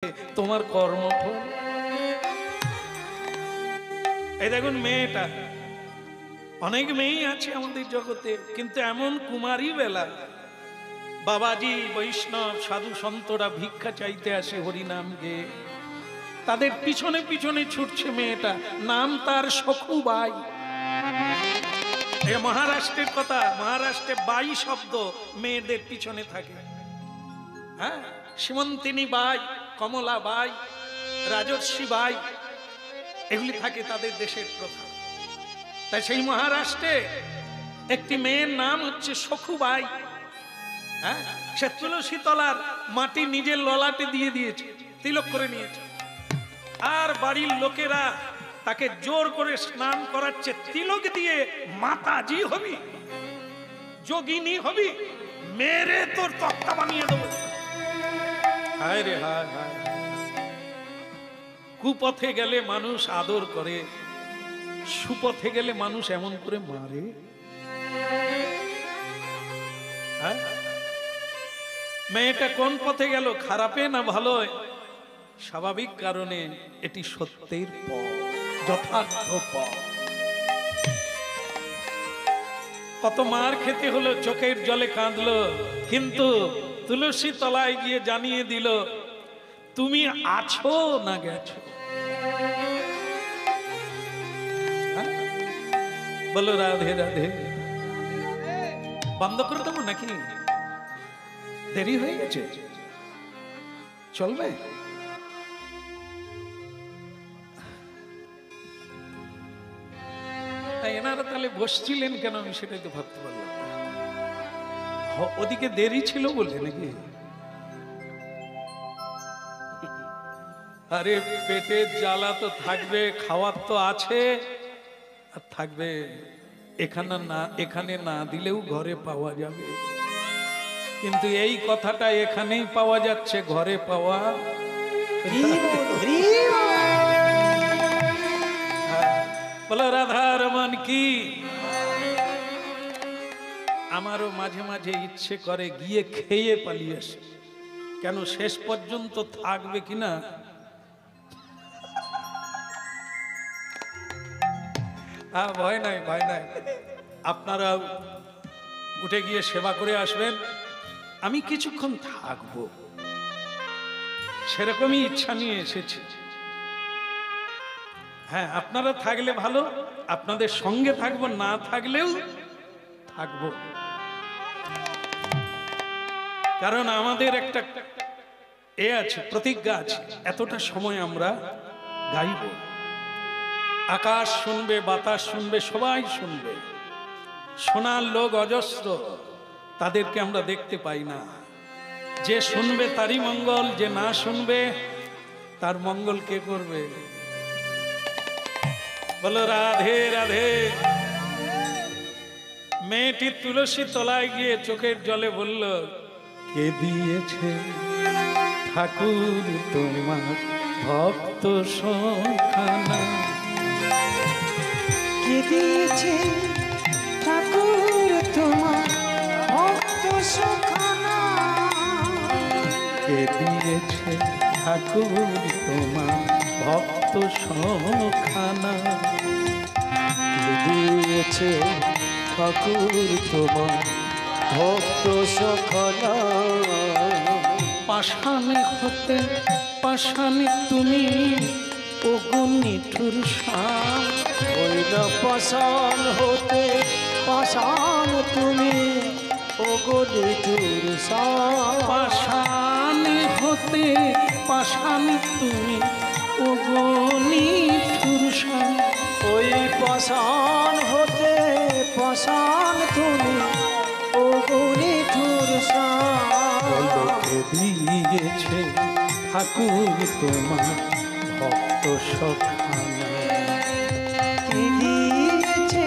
তোমার কর্মফল। এই দেখুন মেয়েটা, অনেক মেয়েই আছে আমাদের জগতে, কিন্তু এমন কুমারী বেলা বাবাজি বৈষ্ণব সাধু সন্তরা ভিক্ষা চাইতে আসে হরিনাম গেয়ে, তাদের পিছনে পিছনে ছুটছে মেয়েটা, নাম তার সখুবাই। মহারাষ্ট্রের কথা, মহারাষ্ট্রে বাই শব্দ মেয়েদের পিছনে থাকে। হ্যাঁ, সীমন্তিনী বাই, কমলা বাই, রাজর্ষি বাই, এগুলি থাকে তাদের দেশের প্রথা। তাই সেই মহারাষ্ট্রে একটি মেয়ের নাম হচ্ছে সখুবাই। হ্যাঁ, সে তুলসী তলার মাটি নিজের ললাটে দিয়ে দিয়েছে, তিলক করে নিয়েছে, আর বাড়ির লোকেরা তাকে জোর করে স্নান করাচ্ছে। তিলক দিয়ে মাতাজি হবি, যোগিনী হবি, মেরে তোর তক্তা বানিয়ে দেবো। হায় রে হায় হায়। কুপথে গেলে মানুষ আদর করে, সুপথে গেলে মানুষ এমন করে মারে। হ্যাঁ, মেয়েটা কোন পথে গেল, খারাপে না ভালো? স্বাভাবিক কারণে এটি সত্যের পথ, যথার্থ পথ। কত মার খেতে হলো, চোখের জলে কাঁদলো, কিন্তু তুলসী তলায় গিয়ে জানিয়ে দিল, তুমি আছো না গেছো। বলো রাধে রাধে। বন্ধ করে দেবো নাকি? দেরি হয়ে গেছে, চলবে? এনারা তাহলে বসছিলেন কেন, আমি সেটাই তো ভাবতে পারলাম না। ওদিকে দেরি ছিল বলে নাকি? আরে পেটের জ্বালা তো থাকবে, খাওয়ার তো আছে, আর থাকবে এখানে না দিলেও ঘরে পাওয়া যাবে। কিন্তু এই কথাটা এখানেই পাওয়া যাচ্ছে, ঘরে পাওয়া। বলো রাধারমন কি। আমারও মাঝে মাঝে ইচ্ছে করে গিয়ে খেয়ে পালিয়ে আসে, কেন শেষ পর্যন্ত থাকবে কিনা। ভয় নাই, ভয় নাই, আপনারা উঠে গিয়ে সেবা করে আসবেন, আমি কিছুক্ষণ থাকবো, সেরকমই ইচ্ছা নিয়ে এসেছি। হ্যাঁ, আপনারা থাকলে ভালো, আপনাদের সঙ্গে থাকবো, না থাকলেও থাকবো। কারণ আমাদের একটা আছে, প্রতিজ্ঞা আছে, এতটা সময় আমরা গাইব। আকাশ শুনবে, বাতাস শুনবে, সবাই শুনবে। শোনার লোক অজস্র, তাদেরকে আমরা দেখতে পাই না। যে শুনবে তারই মঙ্গল, যে না শুনবে তার মঙ্গল কে করবে? বলো রাধে রাধে। মেয়েটি তুলসী তলায় গিয়ে চোখের জলে বলল, কে দিয়েছে ঠাকুর তোমার ভক্ত সখানা? কে দিয়েছে ঠাকুর তোমার ভক্ত সখানা? কে দিয়েছে ঠাকুর তোমার ভক্ত সখানা? কে দিয়েছে ঠাকুর তোমার ভক্ত সখানা? পাষাণে হতে পাষাণে তুমি অগ্নিঠুর সাপ। হইল পাষাণ হতে পাষাণ তুমি অগ্নিঠুর সাপ। পাষাণে হতে পাষাণে তুমি অগ্নিঠুর সাপ। ওই পাষাণ হতে পাষাণ তুমি অগ্নিঠুর সাপ। কে দিয়েছে ঠাকুর তোমার ভক্ত সখানা? কে দিয়েছে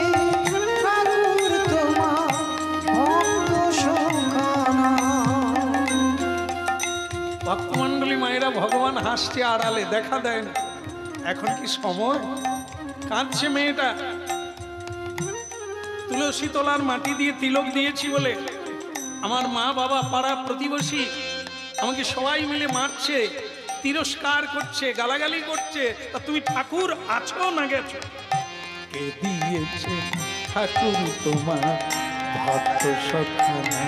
ঠাকুর তোমার ভক্ত সখানা? ভক্তমণ্ডলী মায়েরা, ভগবান হাসছে আড়ালে, দেখা দেয় না। এখন কি সময়? কাঁদছে মেয়েটা। তুলসী তলার মাটি দিয়ে তিলক দিয়েছি বলে আমার মা বাবা পাড়া প্রতিবেশী আমাকে সবাই মিলে মারছে, তিরস্কার করছে, গালাগালি করছে, তা তুমি ঠাকুর আছো না গেছো? কে দিয়েছে ঠাকুর তোমার ভক্ত সখানা,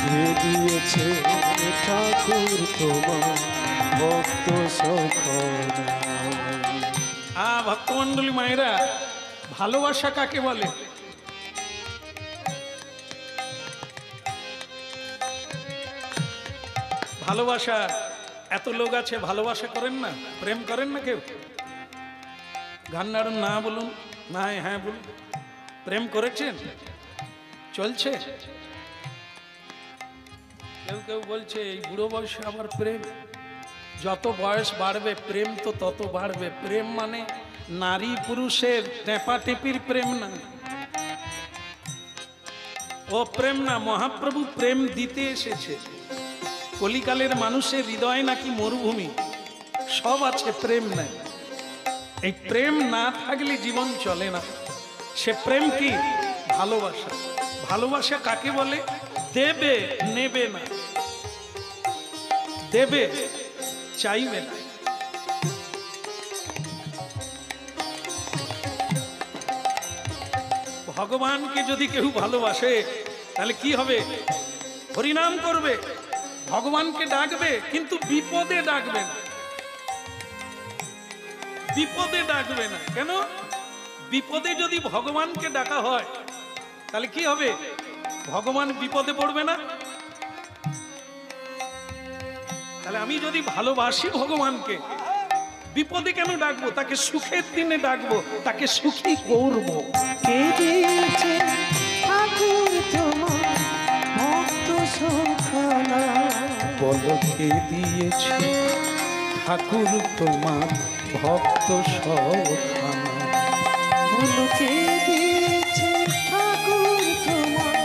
কে দিয়েছে ঠাকুর তোমার ভক্ত সখানা। ভক্তমণ্ডলী মায়েরা, ভালোবাসা কাকে বলে? ভালোবাসা, এত লোক আছে ভালোবাসা করেন না, প্রেম করেন না কেউ? গান নাড়ুন, না বলুন, না হ্যাঁ বলুন। প্রেম করেছেন? চলছে? কেউ কেউ বলছে এই বুড়ো বয়সে আবার প্রেম। যত বয়স বাড়বে প্রেম তো তত বাড়বে। প্রেম মানে নারী পুরুষের টেপাটেপির প্রেম না, ও প্রেম না। মহাপ্রভু প্রেম দিতে এসেছে। কলিকালের মানুষের হৃদয় নাকি মরুভূমি, সব আছে, প্রেম নাই। এই প্রেম না থাকলে জীবন চলে না। সে প্রেম কি? ভালোবাসা। ভালোবাসা কাকে বলে? দেবে, নেবে না। দেবে, চাইবে না। ভগবানকে যদি কেউ ভালোবাসে তাহলে কি হবে? হরিনাম করবে, ভগবানকে ডাকবে, কিন্তু বিপদে ডাকবে না। বিপদে ডাকবে না। কেন? বিপদে যদি ভগবানকে ডাকা হয় তাহলে কি হবে? ভগবান বিপদে পড়বে না। তাহলে আমি যদি ভালোবাসি ভগবানকে, বিপদে কেন ডাকবো? তাকে সুখের দিনে ডাকবো, তাকে সুখী করবো। কে দিয়েছে ঠাকুর তোমার ভক্ত সখানা, বলো কে দিয়েছে ঠাকুর তোমার ভক্ত সখানা, বলো কে দিয়েছে ঠাকুর তোমার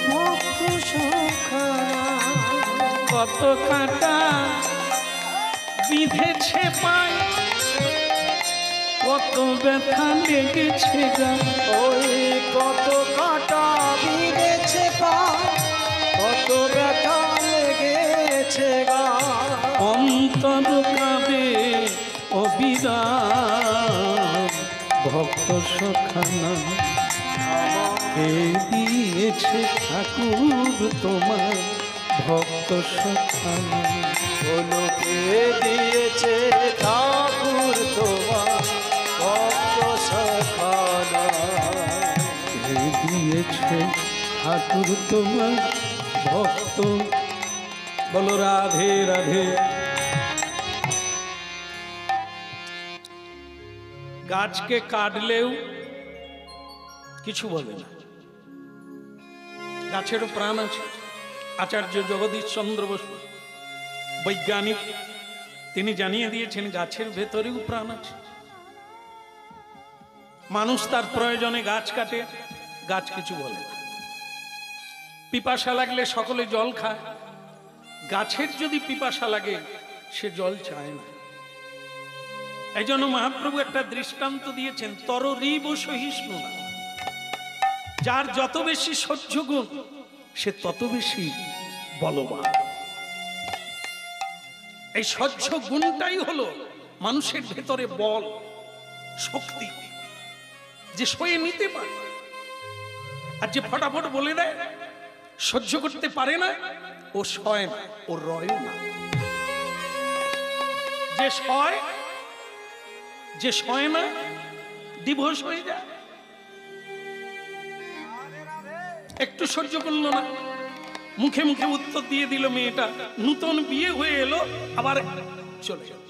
ভক্ত সখানা। কত কাঁটা বিঁধেছে পায়, কত ব্যথা লেগেছে গা। ওই কত কাঁটা বিঁধেছে পায়, কত ব্যথা লেগেছে গা। অন্তর কাঁদে অবিরাম, ভক্ত সখানা কে দিয়েছে ঠাকুর তোমার ভক্ত সখানা, বলো কে দিয়েছে ঠাকুর তোমার ভক্ত সখানা। কে দিয়েছে ঠাকুর তোমার ভক্ত। বলো রাধে রাধে। গাছকে কাটলেও কিছু বলে না, গাছেরও প্রাণ আছে। আচার্য জগদীশ চন্দ্র বসু বৈজ্ঞানিক, তিনি জানিয়ে দিয়েছেন গাছের ভেতরেও প্রাণ আছে। মানুষ তার প্রয়োজনে গাছ কাটে, গাছ কিছু বলে না। পিপাসা লাগলে সকলে জল খায়, গাছের যদি পিপাসা লাগে সে জল চায় না। এই জন্য মহাপ্রভু একটা দৃষ্টান্ত দিয়েছেন, তররিব সহিষ্ণু না। যার যত বেশি সহ্য গুণ সে তত বেশি বলবান। এই সহ্য গুণটাই হলো মানুষের ভেতরে বল, শক্তি, যে সয়ে নিতে পারে। আর যে ফটাফট বলে দেয়, সহ্য করতে পারে না, ও সয় না, ও রয় না। যে সয় না ডিভোর্স হয়ে যায়। একটু সহ্য করলো না, মুখে মুখে উত্তর দিয়ে দিল মেয়েটা, নূতন বিয়ে হয়ে এলো আবার চলে গেল।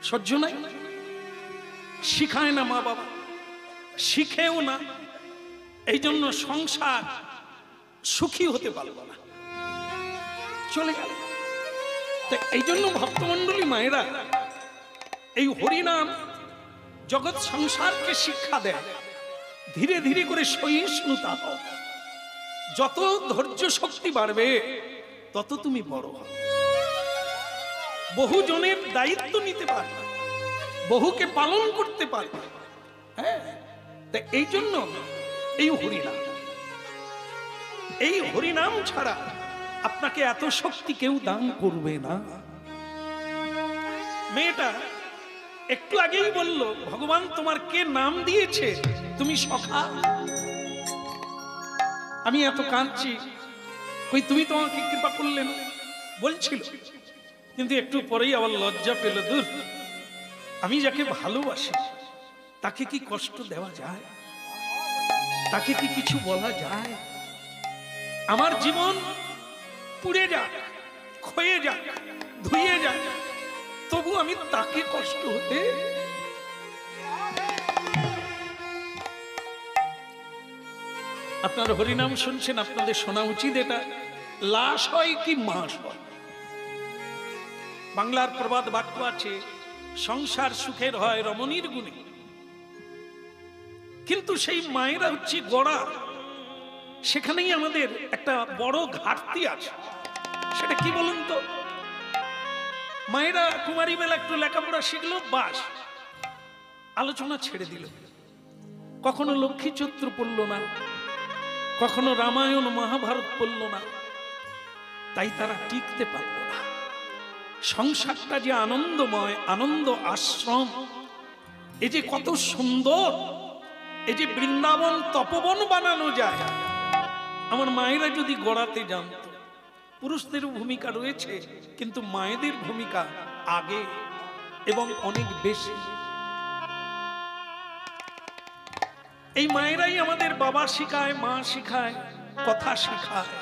সহ্য নাই, শিখায় না মা বাবা, শিখেও না। এই জন্য সংসার সুখী হতে পারল না, চলে গেল। এই জন্য ভক্তমণ্ডলী মায়েরা, এই হরিনাম জগৎ সংসারকে শিক্ষা দেয়, ধীরে ধীরে করে সহিষ্ণুতা হও। যত ধৈর্য শক্তি বাড়বে তত তুমি বড় হবে। বহু জনের দায়িত্ব নিতে পারবে, বহুকে পালন করতে পারবে। হ্যাঁ, এই জন্য এই হরিনাম, এই হরিনাম ছাড়া আপনাকে এত শক্তি কেউ দান করবে না। মেয়েটা একটু আগেই বলল, ভগবান তোমার কে নাম দিয়েছে, তুমি সখা। আমি এত কাঁদছি, কই তুমি তোমাকে কৃপা করলেন বলছিল, কিন্তু একটু পরেই আবার লজ্জা পেল। দূর, আমি যাকে ভালোবাসি তাকে কি কষ্ট দেওয়া যায়? তাকে কি কিছু বলা যায়? আমার জীবন পুড়ে যাক, ক্ষয়ে যাক, ধুয়ে যাক, তবু আমি তাকে কষ্ট হতে। আপনার হরিনাম শুনছেন, আপনাদের শোনা উচিত এটা। লাশ হয় কি মাস হয়? বাংলার প্রবাদ বাক্য আছে, সংসার সুখের হয় রমণীর গুণে। কিন্তু সেই মায়েরা হচ্ছে গড়া, সেখানেই আমাদের একটা বড় ঘাটতি আছে। সেটা কি বলুন তো? মায়েরা কুমারী বেলা একটু লেখাপড়া শিখলো, বাস, আলোচনা ছেড়ে দিল। কখনো লক্ষ্মী চৈত্র পড়ল না, কখনো রামায়ণ মহাভারত পড়ল না, তাই তারা টিকতে পারল না। সংসারটা যে আনন্দময়, আনন্দ আশ্রম, এই যে কত সুন্দর, এই যে বৃন্দাবন তপবন বানানো যায়, আমার মায়েরা যদি গড়াতে জানত। পুরুষদের ভূমিকা রয়েছে, কিন্তু মায়েদের ভূমিকা আগে এবং অনেক বেশি। এই মায়েরাই আমাদের বাবা শিখায়, মা শিখায়, কথা শিখায়।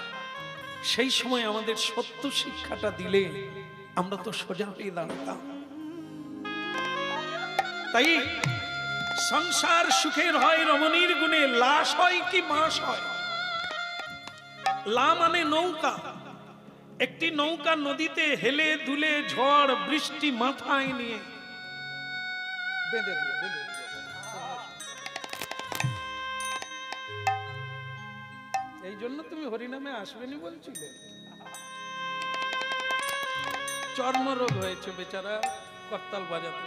সেই সময় আমাদের সত্য শিক্ষাটা দিলে আমরা তো সোজা হয়ে দাঁড়াতাম। তাই সংসার সুখের হয় রমণীর গুণে, লাশ হয় কি মাস হয়। লা মানে নৌকা। একটি নৌকা নদীতে হেলে দুলে ঝড় বৃষ্টি মাথায় নিয়ে বেঁধে দিল। এই জন্য তুমি হরিনামে আসবেনি বলছিলে। চর্মরোগ হয়েছে বেচারা, করতাল বাজাতে।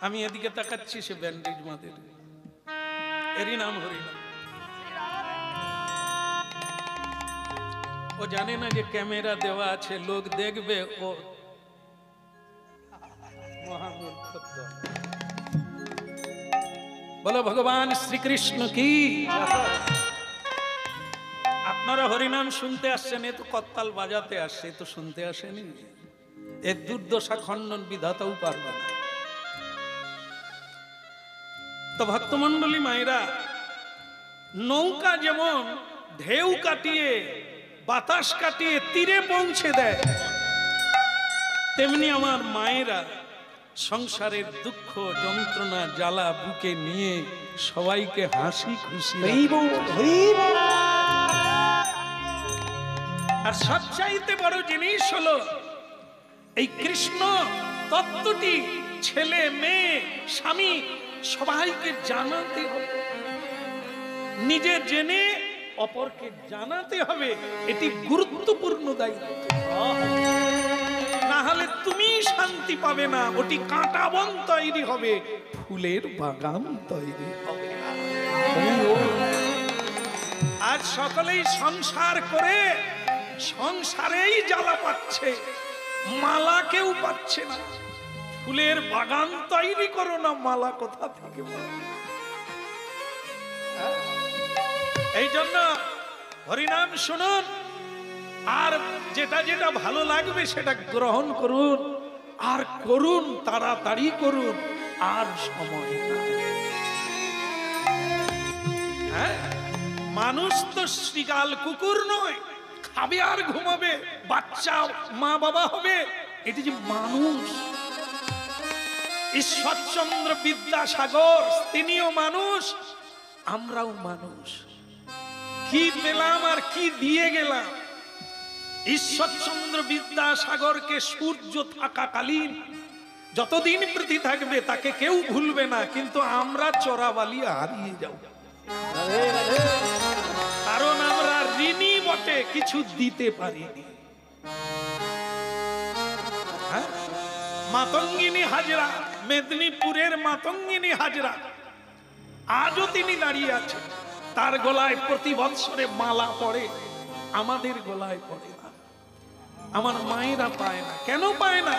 আমি এদিকে তাকাচ্ছি, সে ব্যান্ডেজ মাদের, এরই নাম হরিনাম। ও জানে না যে ক্যামেরা দেওয়া আছে, লোক দেখবে। ও মহামূর্খ। বলো ভগবান শ্রীকৃষ্ণ কি। আপনারা হরিনাম শুনতে আসছেন, এ তো করতাল বাজাতে আসছে, তো শুনতে আসেনি। এর দুর্দশা খণ্ডন বিধাতাও পারবে না। তো ভক্তমন্ডলী মায়েরা, নৌকা যেমন ঢেউ কাটিয়ে বাতাস কাটিয়ে তীরে পৌঁছে দেয়, তেমনি আমার মায়েরা সংসারের দুঃখ যন্ত্রণা জ্বালা বুকে নিয়ে সবাইকে হাসি খুশি। আর সবচাইতে বড় জিনিস হলো এই কৃষ্ণ তত্ত্বটি ছেলে মেয়ে স্বামী সবাইকে জানাতে হবে। নিজে জেনে অপরকে জানাতে হবে, এটি গুরুত্বপূর্ণ দায়িত্ব। না হলে তুমি শান্তি পাবে না, ওটি কাঁটা বন তৈরি হবে, ফুলের বাগান তৈরি হবে। আজ সকলেই সংসার করে সংসারেই জ্বালা পাচ্ছে, মালা কেউ পাচ্ছে না। ফুলের বাগান তৈরি করো না, মালা কোথা থেকে? এই জন্য হরিনাম শুনুন, আর যেটা যেটা ভালো লাগবে সেটা গ্রহণ করুন, আর করুন, তাড়াতাড়ি করুন, আর সময় না। হ্যাঁ, মানুষ তো শ্রীগাল কুকুর নয়, খাবে আর ঘুমাবে, বাচ্চা মা বাবা হবে। এটি যে মানুষ। ঈশ্বরচন্দ্র বিদ্যাসাগর তিনিও মানুষ, আমরাও মানুষ। কি পেলাম আর কি দিয়ে গেলাম? ঈশ্বরচন্দ্র বিদ্যাসাগরকে সূর্য থাকাকালীন যতদিন পৃথিবী থাকবে তাকে কেউ ভুলবে না, কিন্তু আমরা চোরাবালি হারিয়ে যাব। কারণ আমরা ঋণী বটে, কিছু দিতে পারিনি। হ্যাঁ, মাতঙ্গিনী হাজরা, মেদিনীপুরের মাতঙ্গিনী হাজরা, আজও তিনি দাঁড়িয়ে আছেন। তার গলায় প্রতি বৎসরে মালা পড়ে, আমাদের গলায় পড়ে না। আমার মায়েরা পায় না। কেন পায় না?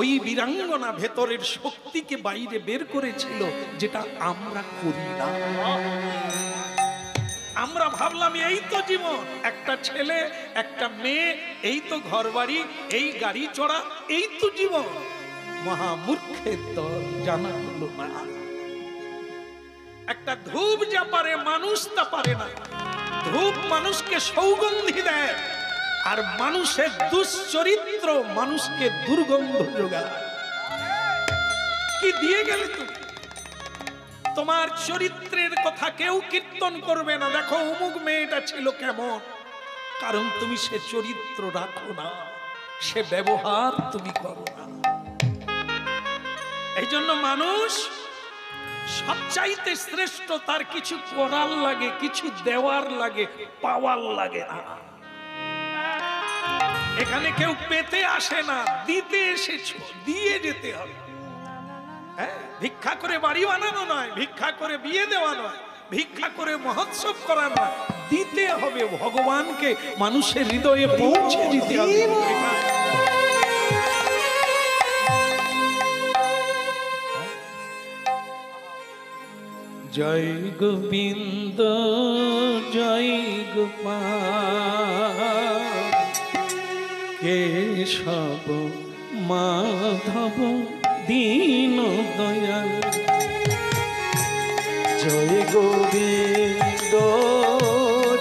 ওই বীরাঙ্গনা ভেতরের শক্তিকে বাইরে বের করেছিল, যেটা আমরা করি না। আমরা ভাবলাম এই তো জীবন, একটা ছেলে একটা মেয়ে, এই তো ঘরবাড়ি, এই গাড়ি চড়া, এই তো জীবন। মহামূর্খের দল, জানা হলো না। একটা ধূপ যা পারে মানুষ তা পারে না। ধূপ মানুষকে সৌগন্ধি দেয়, আর মানুষের দুশ্চরিত্র মানুষকে দুর্গন্ধ যোগায়। কি দিয়ে গেলে তুমি? তোমার চরিত্রের কথা কেউ কীর্তন করবে না। দেখো অমুক মেয়েটা ছিল কেমন, কারণ তুমি সে চরিত্র রাখো না, সে ব্যবহার তুমি করো না। এই জন্য মানুষ সবচাইতে শ্রেষ্ঠ, তার কিছু করার লাগে, কিছু দেওয়ার লাগে, পাওয়ার লাগে না। এখানে কেউ পেতে আসে না, দিতে এসেছো, দিয়ে যেতে হবে। হ্যাঁ, ভিক্ষা করে বাড়ি বানানো নয়, ভিক্ষা করে বিয়ে দেওয়া নয়, ভিক্ষা করে মহোৎসব করা নয়, দিতে হবে ভগবানকে, মানুষের হৃদয়ে পৌঁছে দিতে হবে। জয় গোবিন্দ জয় গোপাল, কেশব মাধব দীন দয়াল। জয় গোবিন্দ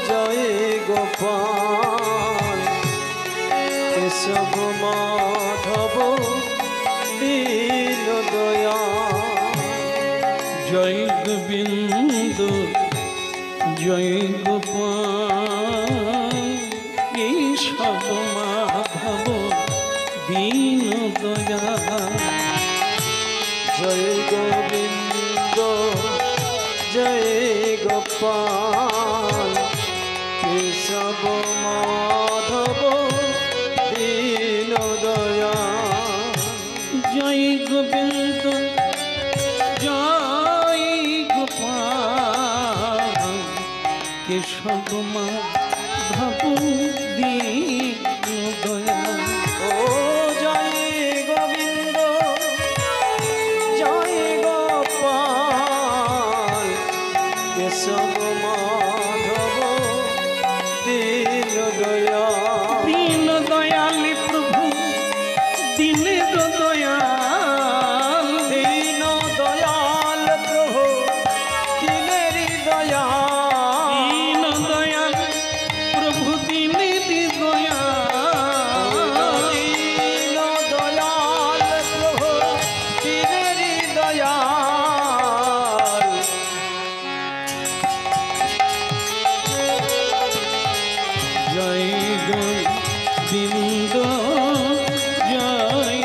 জয় গোপাল, কেশব মাধব দীন দয়াল। জয় গোবিন্দ জয় গোপাল, কেশব মাধব দীন দয়াল। জয় গোবিন্দ জয় গোপাল, কেশব মাধব দীন দয়াল। জয় গোবিন্দ জয় গোপাল, কেশব মাধব দীন দয়াল। ও জয় গোবিন্দ জয় গোপাল, কেশব মাধব দীন দয়াল। দীন দয়াল প্রভু দীনের দয়াল, দীন দয়াল প্রভু দীনের দয়াল। দীন দয়াল প্রভু দীনের দয়াল। দীন দয়াল প্রভু দীনের দয়াল। জয় গোবিন্দ জয়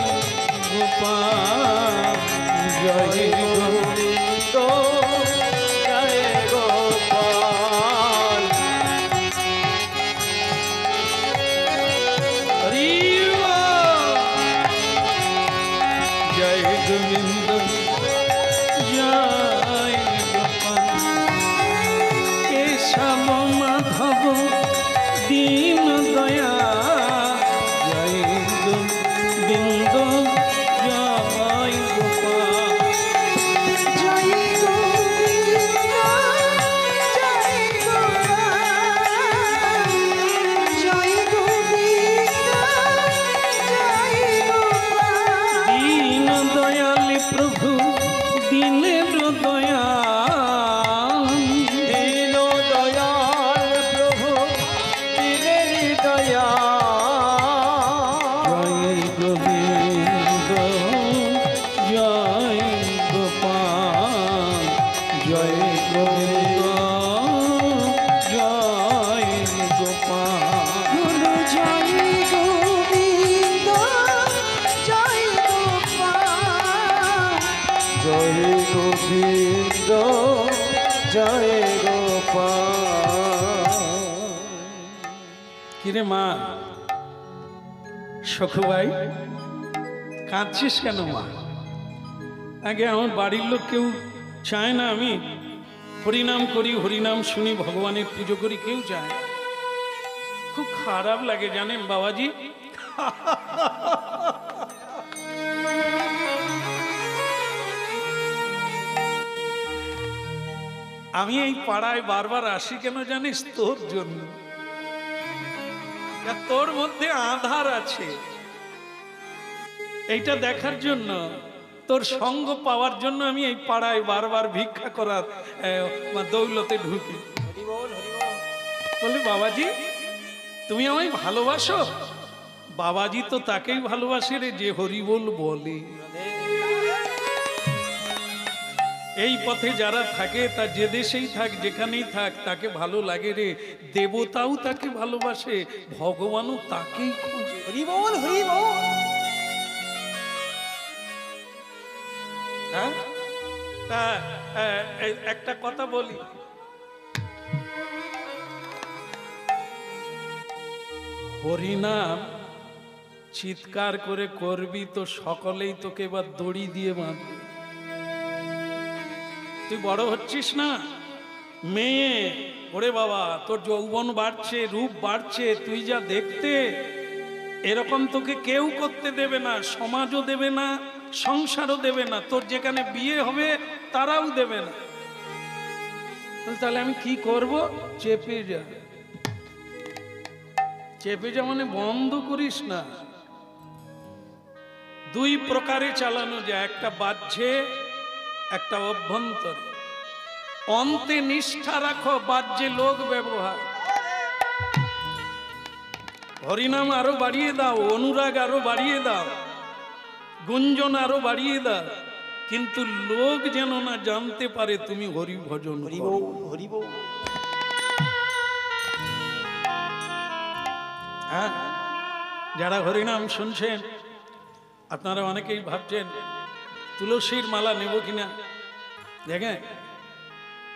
গোপাল, জয় গোবিন্দ জয় গোপাল। হরি জয় গোবিন্দ জয় গোপাল, কেশব মাধব দীন দয়া। জয় গোবিন্দ জয় গোপাল। জয় গোবিন্দ জয় গোপাল, জয় গোবিন্দ জয় গোপাল। দীন দয়াল প্রভু দীনের দয়াল। দীন দয়াল প্রভু দীনের দয়াল। জয় গোবিন্দ জয় গোপাল, জয় গোবিন্দ জয় গোপাল। গুরু জয় গোবিন্দ জয় গোপাল, জয় গোবিন্দ জয় গোপাল। কিরে মা সখুভাই, কাঁদছিস কেন মা? আগে আমার বাড়ির লোক কেউ চায় না আমি হরিনাম করি, হরিনাম শুনি, ভগবানের পুজো করি, কেউ চায় না। খুব খারাপ লাগে জানেন বাবাজি। আমি এই পাড়ায় বারবার আসি কেন জানিস? তোর জন্য। তোর মধ্যে আধার আছে এইটা দেখার জন্য, তোর সঙ্গ পাওয়ার জন্য আমি এই পাড়ায় বারবার ভিক্ষা করার দৌলতে ঢুকি। বলে বাবাজি তুমি আমায় ভালোবাসো? বাবাজি তো তাকেই ভালোবাসে রে যে হরিবোল বলে। এই পথে যারা থাকে, তা যে দেশেই থাক যেখানেই থাক, তাকে ভালো লাগে রে। দেবতাও তাকে ভালোবাসে, ভগবানও তাকেই খোঁজে। হরিবোল হরিবোল। হ্যাঁ, তা একটা কথা বলি, হরিনাম চিৎকার করে করবি তো সকলেই তোকে এবার দড়ি দিয়ে বাঁধবে। তুই বড় হচ্ছিস না, মেয়ে, ওরে বাবা তোর যৌবন বাড়ছে, রূপ বাড়ছে, তুই যা দেখতে, এরকম তোকে কেউ করতে দেবে না, সমাজও দেবে না, সংসারও দেবে না, তোর যেখানে বিয়ে হবে তারাও দেবে না। তাহলে আমি কি করব? চেপে যা। চেপে যা মানে বন্ধ করিস না। দুই প্রকারে চালানো যায়, একটা বাহ্যে, একটা অভ্যন্তরে। অন্তে নিষ্ঠা রাখো, বাহ্যে লোক ব্যবহার। হরিনাম আরো বাড়িয়ে দাও, অনুরাগ আরো বাড়িয়ে দাও, গুঞ্জন আরো বাড়িয়ে দাও, কিন্তু লোক যেন না জানতে পারে তুমি হরি ভজন করো। হরিবোল। হ্যাঁ, যারা হরিনাম শুনছেন আপনারা অনেকেই ভাবছেন তুলসীর মালা নেব কিনা। দেখেন,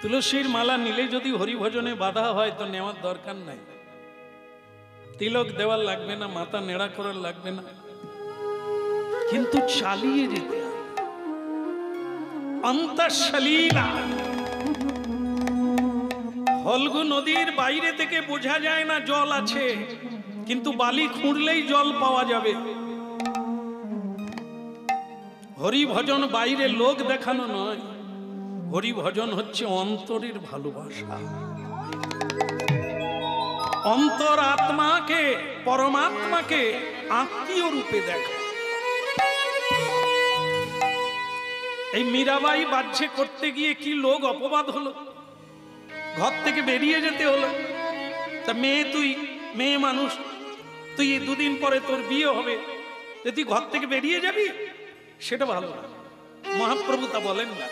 তুলসীর মালা নিলে যদি হরিভজনে বাধা হয় তো নেওয়ার দরকার নাই। তিলক দেওয়ার লাগবে না, মাথা নেড়া করার লাগবে না, কিন্তু চালিয়ে যেতে হবে। অন্তঃসলীলা। ফল্গু নদীর বাইরে থেকে বোঝা যায় না জল আছে, কিন্তু বালি খুঁড়লেই জল পাওয়া যাবে। হরি ভজন বাইরে লোক দেখানো নয়, হরি ভজন হচ্ছে অন্তরের ভালোবাসা। অন্তর আত্মাকে, পরমাত্মাকে আত্মীয় রূপে দেখা। এই মীরাবাই বাহ্যে করতে গিয়ে কি লোক অপবাদ হলো, ঘর থেকে বেরিয়ে যেতে হলো। তা মেয়ে, তুই মেয়ে মানুষ, তুই দুদিন পরে তোর বিয়ে হবে, তুই ঘর থেকে বেরিয়ে যাবি, সেটা ভালো না। মহাপ্রভু তা বলেন না।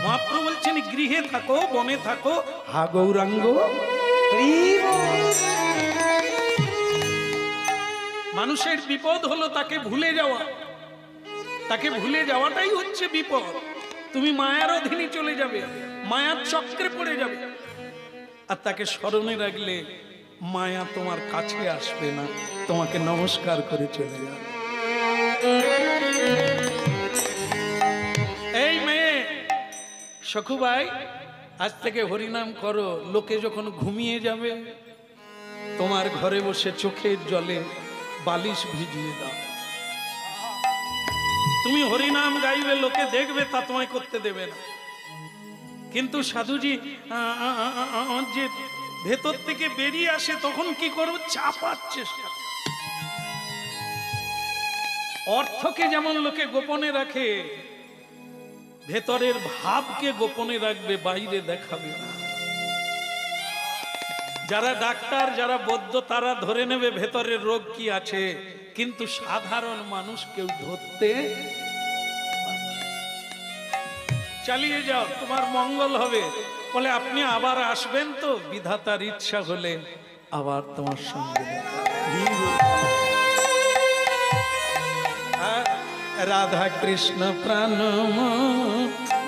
মহাপ্রভু বলছেন গৃহে থাকো, বনে থাকো, হা গৌরাঙ্গ। মানুষের বিপদ হলো তাকে ভুলে যাওয়া, তাকে ভুলে যাওয়াটাই হচ্ছে বিপদ। তুমি মায়ার অধীনে চলে যাবে, মায়ার চক্রে পড়ে যাবে। আর তাকে স্মরণে রাখলে মায়া তোমার কাছে আসবে না, তোমাকে নমস্কার করে চলে যাবে। এই মেয়ে সখু ভাই, আজ থেকে হরিনাম করো। লোকে যখন ঘুমিয়ে যাবে, তোমার ঘরে বসে চোখের জলে বালিশ ভিজিয়ে দাও। তুমি হরিনাম গাইবে, লোকে দেখবে, তা তোমায় করতে দেবে না। কিন্তু সাধুজি যে ভেতর থেকে বেরিয়ে আসে, তখন কি করবে? চাপার চেষ্টা। অর্থকে যেমন লোকে গোপনে রাখে, ভেতরের ভাবকে গোপনে রাখবে, বাইরে দেখাবে না। যারা ডাক্তার, যারা বৈদ্য, তারা ধরে নেবে ভেতরের রোগ কি আছে, কিন্তু সাধারণ মানুষ কেউ ধরতে। চালিয়ে যাও, তোমার মঙ্গল হবে। বলে আপনি আবার আসবেন তো? বিধাতার ইচ্ছা হলে আবার তোমার সঙ্গে রাধা কৃষ্ণ প্রাণম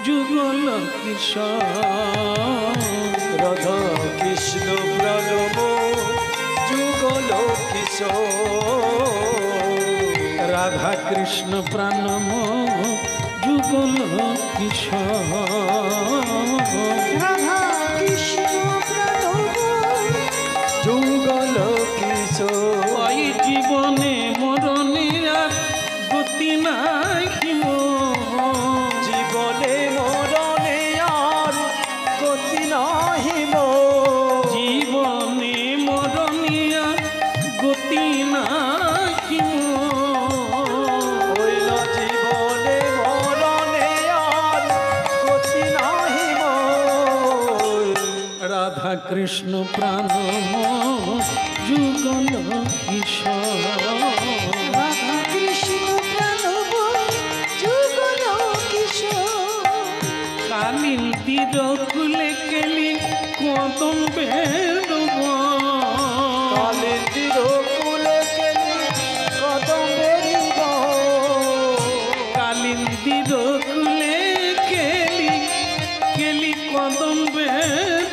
যুগল কিশোর। রাধা কৃষ্ণ প্রাণম যুগল কিশোর। রাধা কৃষ্ণ প্রাণম যুগল কিশোর। রাধা কৃষ্ণ প্রাণম যুগল কিশোর। গতি নাহি মোর। জীবনে মরণে আর গতি নাহি মোর। জীবনে মরণিয়া গতি নাহি মোর। হইল জীবনে মরণে আর গতি নাহি মোর। রাধা কৃষ্ণ প্রাণ যুগল কিশোর। রাধা কৃষ্ণ প্রাণবন যুগল কিশোর। কালিন্দির কুলে কেলি কদম্বের কালিন্দির কুলে কেলি কদম্বেরি বন। কালিন্দির কুলে কেলি কেলি কদম্বের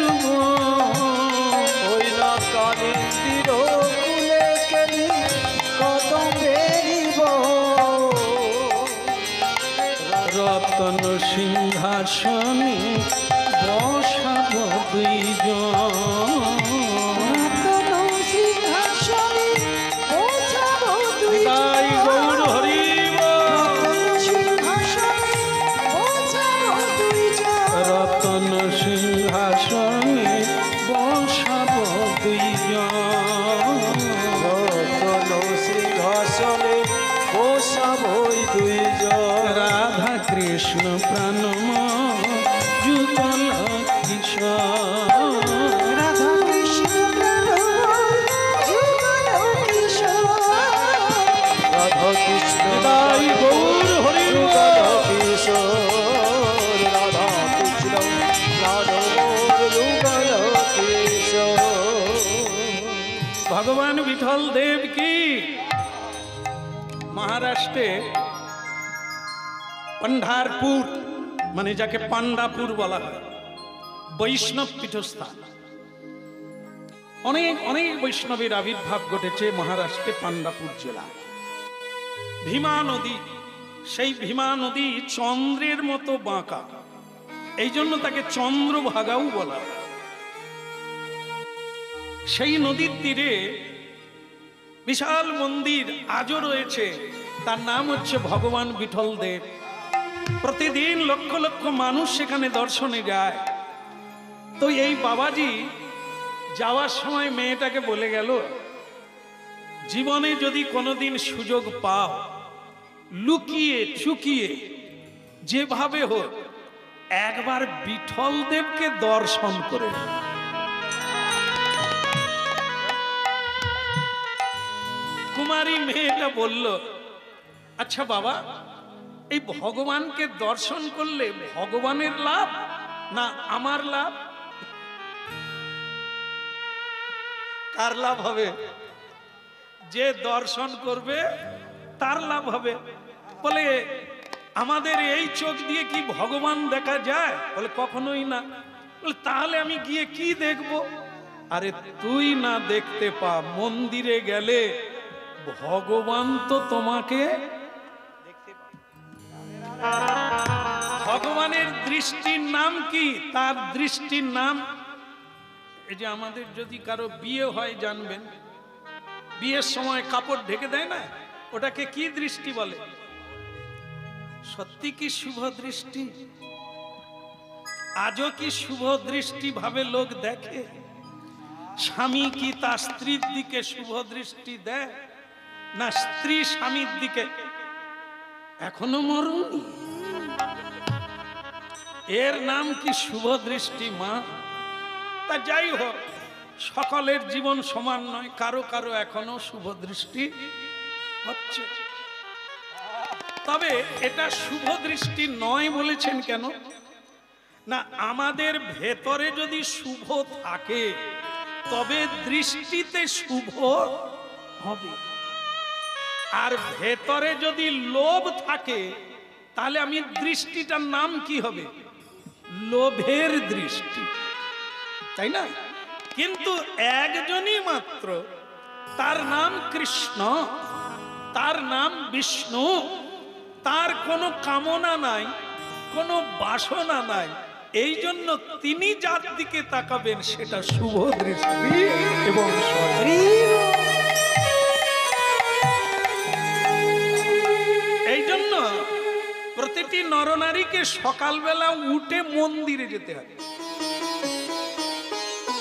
হইল কালিন্দির কুলে কেলি কদম্বেরি বন। রতন সিংহাসনে বসাব দুইজন। রতন সিংহাসনে বসাবো দুইজন। তাই গৌর হরি রতন সিংহাসনে বসাবো দুইজন। রতন সিংহাসনে বসাব দুইজন। রতন সিংহাসনে বসাবই দুইজন। রাধা কৃষ্ণ প্রাণময় যুগল কিশোর। রাধা কৃষ্ণ প্রাণবন যুগল কিশোর। রাধা কৃষ্ণ তাই গৌর হরি যুগল কিশোর। রাধা কৃষ্ণ প্রাণবন যুগল কিশোর। ভগবান বিঠল দেব কি। মহারাষ্ট্রে পন্ডারপুর মানে যাকে পান্ডাপুর বলা হয়, বৈষ্ণব পীঠস্থান। অনেক অনেক বৈষ্ণবের আবির্ভাব ঘটেছে মহারাষ্ট্রে পান্ডাপুর জেলায়। ভীমা নদী, সেই ভীমা নদী চন্দ্রের মতো বাঁকা, এই জন্য তাকে চন্দ্রভাগাও বলা হয়। সেই নদীর তীরে বিশাল মন্দির আজও রয়েছে, তার নাম হচ্ছে ভগবান বিঠল দেব। প্রতিদিন লক্ষ লক্ষ মানুষ সেখানে দর্শনে যায়। তো এই বাবাজি যাওয়ার সময় মেয়েটাকে বলে গেল, জীবনে যদি কোনোদিন সুযোগ পাও, লুকিয়ে চুকিয়ে যেভাবে হোক একবার বিঠল দেবকে দর্শন করে নাও। কুমারী মেয়েটা বলল, আচ্ছা বাবা, এই ভগবানকে দর্শন করলে ভগবানের লাভ না আমার লাভ? কার লাভ হবে? যে দর্শন করবে তার লাভ হবে। বলে আমাদের এই চোখ দিয়ে কি ভগবান দেখা যায়? বলে কখনোই না। বলে তাহলে আমি গিয়ে কি দেখব? আরে তুই না দেখতে পা, মন্দিরে গেলে ভগবান তো তোমাকে ভগবানের দৃষ্টির নাম কি? তার দৃষ্টির নাম, এই যে আমাদের যদি কারো বিয়ে হয় জানবেন, বিয়ের সময় কাপড় ঢেকে দেয় না, ওটাকে কি দৃষ্টি বলে? সত্যি কি শুভ দৃষ্টি? আজও কি শুভ দৃষ্টি ভাবে লোক দেখে? স্বামী কি তার স্ত্রীর দিকে শুভ দৃষ্টি দেয়, না স্ত্রী স্বামীর দিকে? এখনো মরুনি। এর নাম কি শুভ দৃষ্টি মা? তা যাই হোক, সকলের জীবন সমান নয়, কারো কারো এখনো শুভ দৃষ্টি হচ্ছে। তবে এটা শুভ দৃষ্টি নয় বলেছেন কেন? না, আমাদের ভেতরে যদি শুভ থাকে তবে দৃষ্টিতে শুভ হবে। আর ভেতরে যদি লোভ থাকে তাহলে আমি দৃষ্টিটার নাম কি হবে? লোভের দৃষ্টি, তাই না? কিন্তু একজনই মাত্র, তার নাম কৃষ্ণ, তার নাম বিষ্ণু, তার কোনো কামনা নাই, কোনো বাসনা নাই। এই জন্য তিনি যার দিকে তাকাবেন সেটা শুভ দৃষ্টি এবং এই প্রতিটি নরনারীকে সকালবেলা উঠে মন্দিরে যেতে হয়।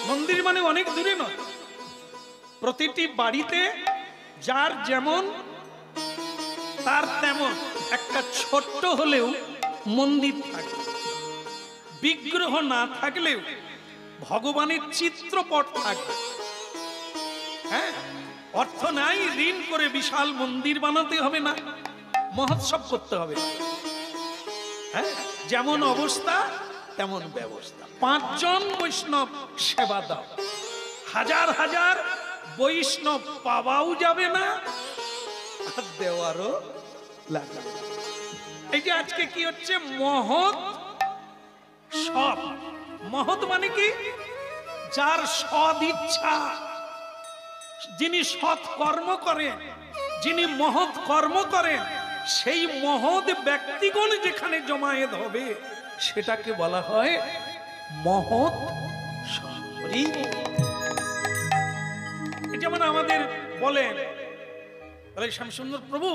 মন্দির মানে অনেক দূরে নয়, প্রতিটি বাড়িতে যার যেমন তার তেমন একটা ছোট্ট হলেও মন্দির থাকে। বিগ্রহ না থাকলেও ভগবানের চিত্রপট থাকে। হ্যাঁ, অর্থ নাই, ঋণ করে বিশাল মন্দির বানাতে হবে না, মহোৎসব করতে হবে। হ্যাঁ, যেমন অবস্থা তেমন ব্যবস্থা। 5 জন বৈষ্ণব সেবা দাও, হাজার হাজার বৈষ্ণব পাওয়াও যাবে না আর দেওয়ারও লাগবে না। এই যে আজকে কি হচ্ছে, মহৎ সব। মহৎ মানে কি? যার সদ ইচ্ছা, যিনি সৎ কর্ম করেন, যিনি মহৎ কর্ম করেন, সেই মহৎ ব্যক্তিগণ যেখানে জমায়েত হবে সেটাকে বলা হয় মহৎ সরি। যেমন আমাদের বলেন শ্যামসুন্দর প্রভু,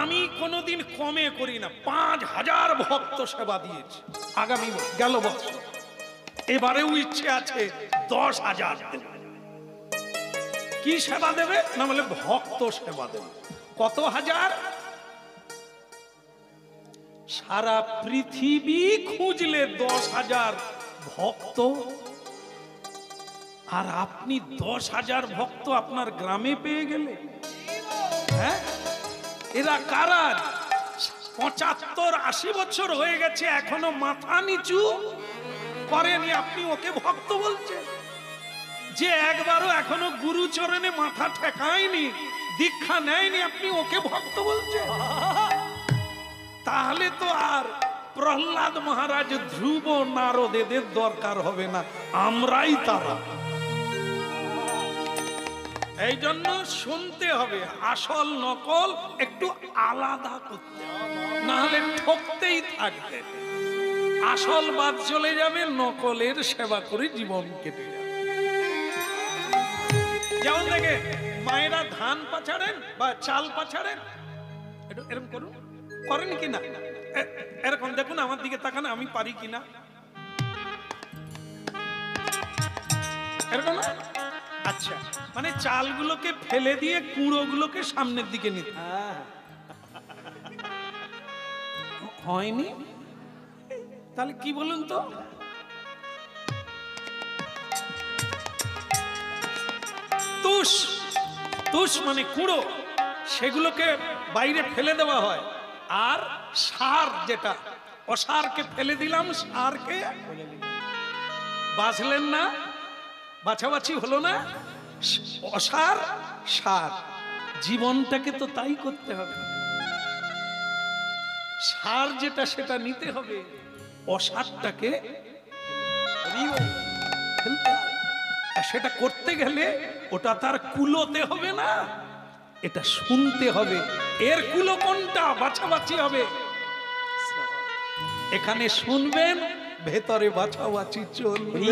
আমি কোনোদিন কমে করি না, 5000 ভক্ত সেবা দিয়েছি আগামী গেল বছর, এবারেও ইচ্ছে আছে 10,000 দেব। কি সেবা দেবে না বলে ভক্ত সেবা দেবে। কত হাজার? সারা পৃথিবী খুঁজলে 10,000 ভক্ত, আর আপনি 10,000 ভক্ত আপনার গ্রামে পেয়ে গেলে। হ্যাঁ, এরা কারা? 75-80 বছর হয়ে গেছে, এখনো মাথা নিচু করেনি, আপনি ওকে ভক্ত বলছেন? যে একবারও এখনো গুরুচরণে মাথা ঠেকায়নি, দীক্ষা নেয়নি, আপনি ওকে ভক্ত বলছেন? তাহলে তো আর প্রহ্লাদ মহারাজ, ধ্রুব, নারদ এদের দরকার হবে না, আমরাই তারা। এই জন্য শুনতে হবে, আসল নকল একটু আলাদা করতে হবে, না হলে ঠকতেই থাকবে। আসল বাদ চলে যাবে, নকলের সেবা করে জীবন কেটে যাবে। যেমন দেখে মায়েরা ধান পাছাড়েন বা চাল পাছাড়েন, একটু এরকম করুন, করেন কিনা? এরকম দেখুন, আমার দিকে তাকান, আমি পারি কিনা। এরকম না? আচ্ছা, মানে চালগুলোকে ফেলে দিয়ে কুঁড়োগুলোকে সামনের দিকে নিতে হয়নি? তাহলে কি বলুন তো? তুষ, তুষ মানে কুঁড়ো, সেগুলোকে বাইরে ফেলে দেওয়া হয়। আর সার, যেটা অসারকে ফেলে দিলাম, সারকে বাছলেন না, বাছাবাছি হলো না, অসার সার। জীবনটাকে তো তাই করতে হবে। সার যেটা সেটা নিতে হবে, অসারটাকে ফেলতে হবে। সেটা করতে গেলে ওটা তার কুলোতে হবে না, এটা শুনতে হবে। এর কুলো কোনটা বাছাবাছি হবে। এখানে শুনবেন, ভেতরে বাছাবাছি চলবে।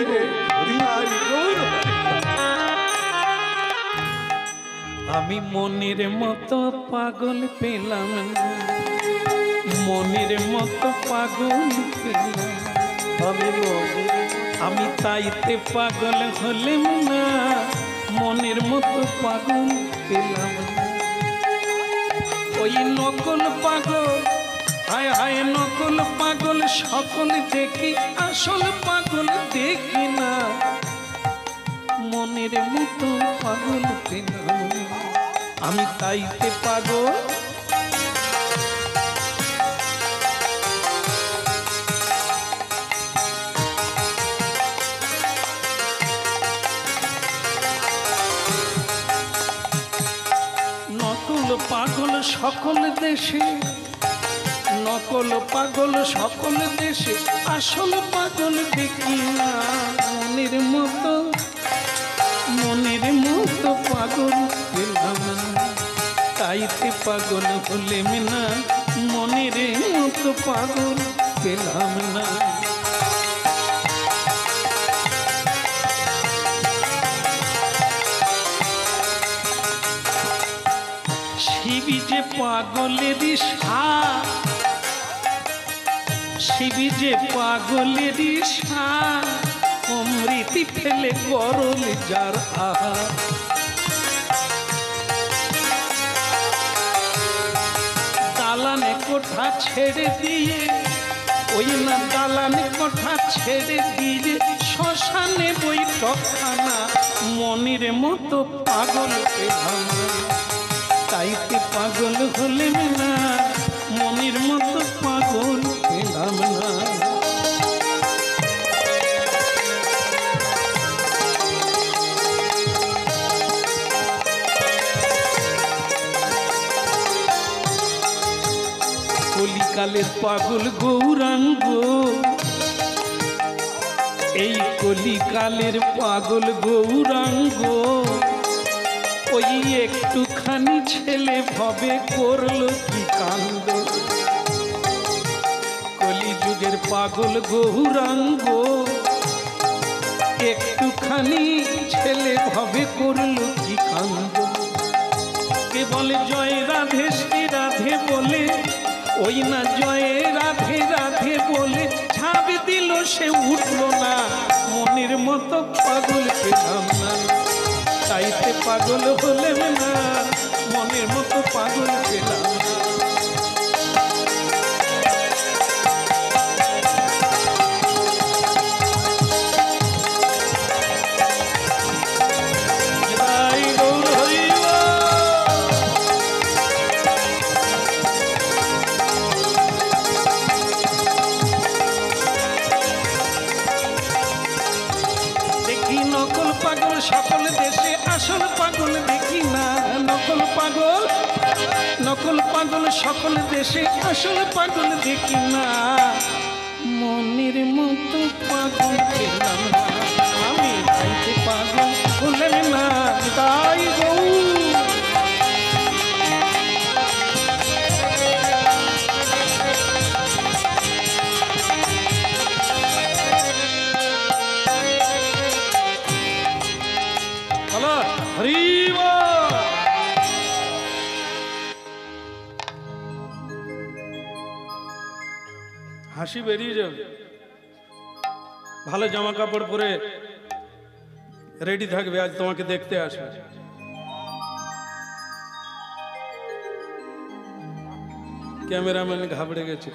আমি মনের মতো পাগল পেলাম না, মনের মতো পাগল পেলাম আমি, তাইতে পাগল হলেম না, মনের মতো পাগল পেলাম না। ওই নকল পাগল, হায় হায় নকল পাগল সকল দেখি, আসল পাগল দেখি না, মনের মতো পাগল পেলাম আমি, তাইতে পাগল। নকল পাগল সকল দেশে, নকল পাগল সকল দেশে, আসল পাগল দেখি না, মনের মতো, মনের মতো পাগল পেলাম না, তাইতে পাগল হলেম না, মনের মতো পাগল পেলাম না। শিবি যে পাগলেরই সার, শিবি যে পাগলেরই সার অমৃতি ফেলে গরল যার আহার দালানে কোঠা ছেড়ে দিয়ে ওই না দালানে কোঠা ছেড়ে দিয়ে শ্মশানে বৈঠকখানা মনের মতো পাগল পেলাম না তাইতে পাগল হলেন না মনের মতো পাগল পেলাম না কলিকালের পাগল গৌরাঙ্গ এই কলিকালের পাগল গৌরাঙ্গ ওই একটুখানি ছেলে ভবে করলো কি কাণ্ড কলিযুগের পাগল গৌরাঙ্গ একটুখানি ছেলে ভবে করলো কি কাণ্ড কে বলে জয় রাধে শ্রী রাধে বলে ওই না জয় রাধে রাধে বলে ঝাঁপ দিল সে উঠল না মনের মতো পাগল পেলাম না তাইতে পাগল হলেন না মনের মতো পাগল পেলাম না সকল দেশে আসল পাগল দেখি না নকল পাগল সকল দেশে আসল পাগল দেখি না মনের মতো পাগল পেলাম না আমি তাইতে পাগল হলেন না তাই গো হাসি বেরিয়ে যাবে ভালো জামা কাপড় পরে রেডি থাকবে আজ তোমাকে দেখতে আসবে ক্যামেরাম্যান ঘাবড়ে গেছে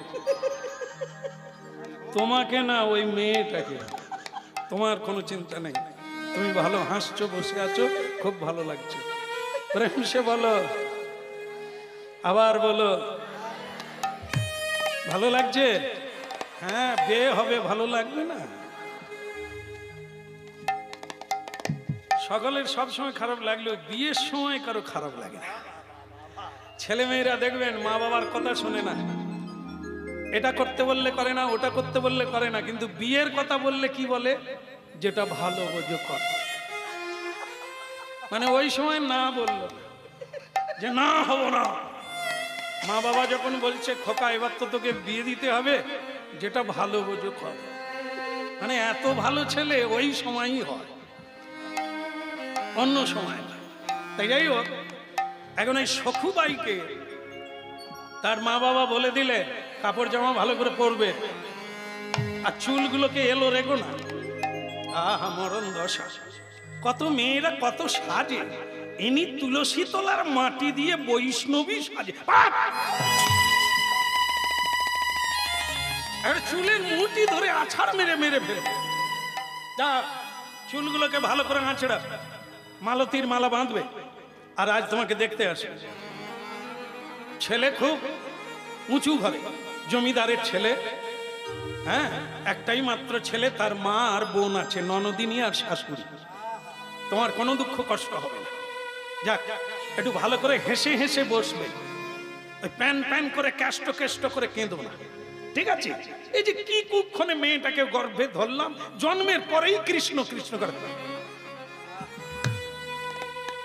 তোমাকে না ওই মেয়েটাকে তোমার কোনো চিন্তা নেই তুমি ভালো হাসছো বসে আছো খুব ভালো লাগছে প্রেম সে বলো আবার বলো ভালো লাগছে হ্যাঁ বিয়ে হবে ভালো লাগবে না সকলের সব সময় খারাপ লাগলেও বিয়ের সময় কারো খারাপ লাগে না ছেলে মেয়েরা দেখবেন মা বাবার কথা শোনে না এটা করতে বললে করে না ওটা করতে বললে করে না কিন্তু বিয়ের কথা বললে কি বলে যেটা ভালো বোঝো কর মানে ওই সময় না বললো যে না হব না মা বাবা যখন বলছে খোকা এবার তো তোকে বিয়ে দিতে হবে যেটা ভালো বোঝো কর মানে এত ভালো ছেলে ওই সময়ই হয় অন্য সময় না তাই যাই হোক এখন এই সখুবাইকে তার মা বাবা বলে দিলে কাপড় জামা ভালো করে পরবে আর চুলগুলোকে এলো রেখো না আহা মরণ দশা কত মেয়েরা কত সাজে ইনি তুলসী তলার মাটি দিয়ে বৈষ্ণবী সাজে চুলের মুঠি ধরে আছাড় মেরে মেরে ফেলবে যা চুলগুলোকে ভালো করে আছড়া মালতীর মালা বাঁধবে আর আজ তোমাকে দেখতে আসে ছেলে খুব উঁচু ঘরে জমিদারের ছেলে হ্যাঁ একটাই মাত্র ছেলে তার মা আর বোন আছে ননদিনী আর শাশুড়ি তোমার কোনো দুঃখ কষ্ট হবে না যাক একটু ভালো করে হেসে হেসে বসবে প্যান প্যান করে কেষ্ট কেষ্ট করে কেঁদো না ঠিক আছে এই যে কি কুক্ষণে মেয়েটাকে গর্ভে ধরলাম জন্মের পরেই কৃষ্ণ কৃষ্ণ করে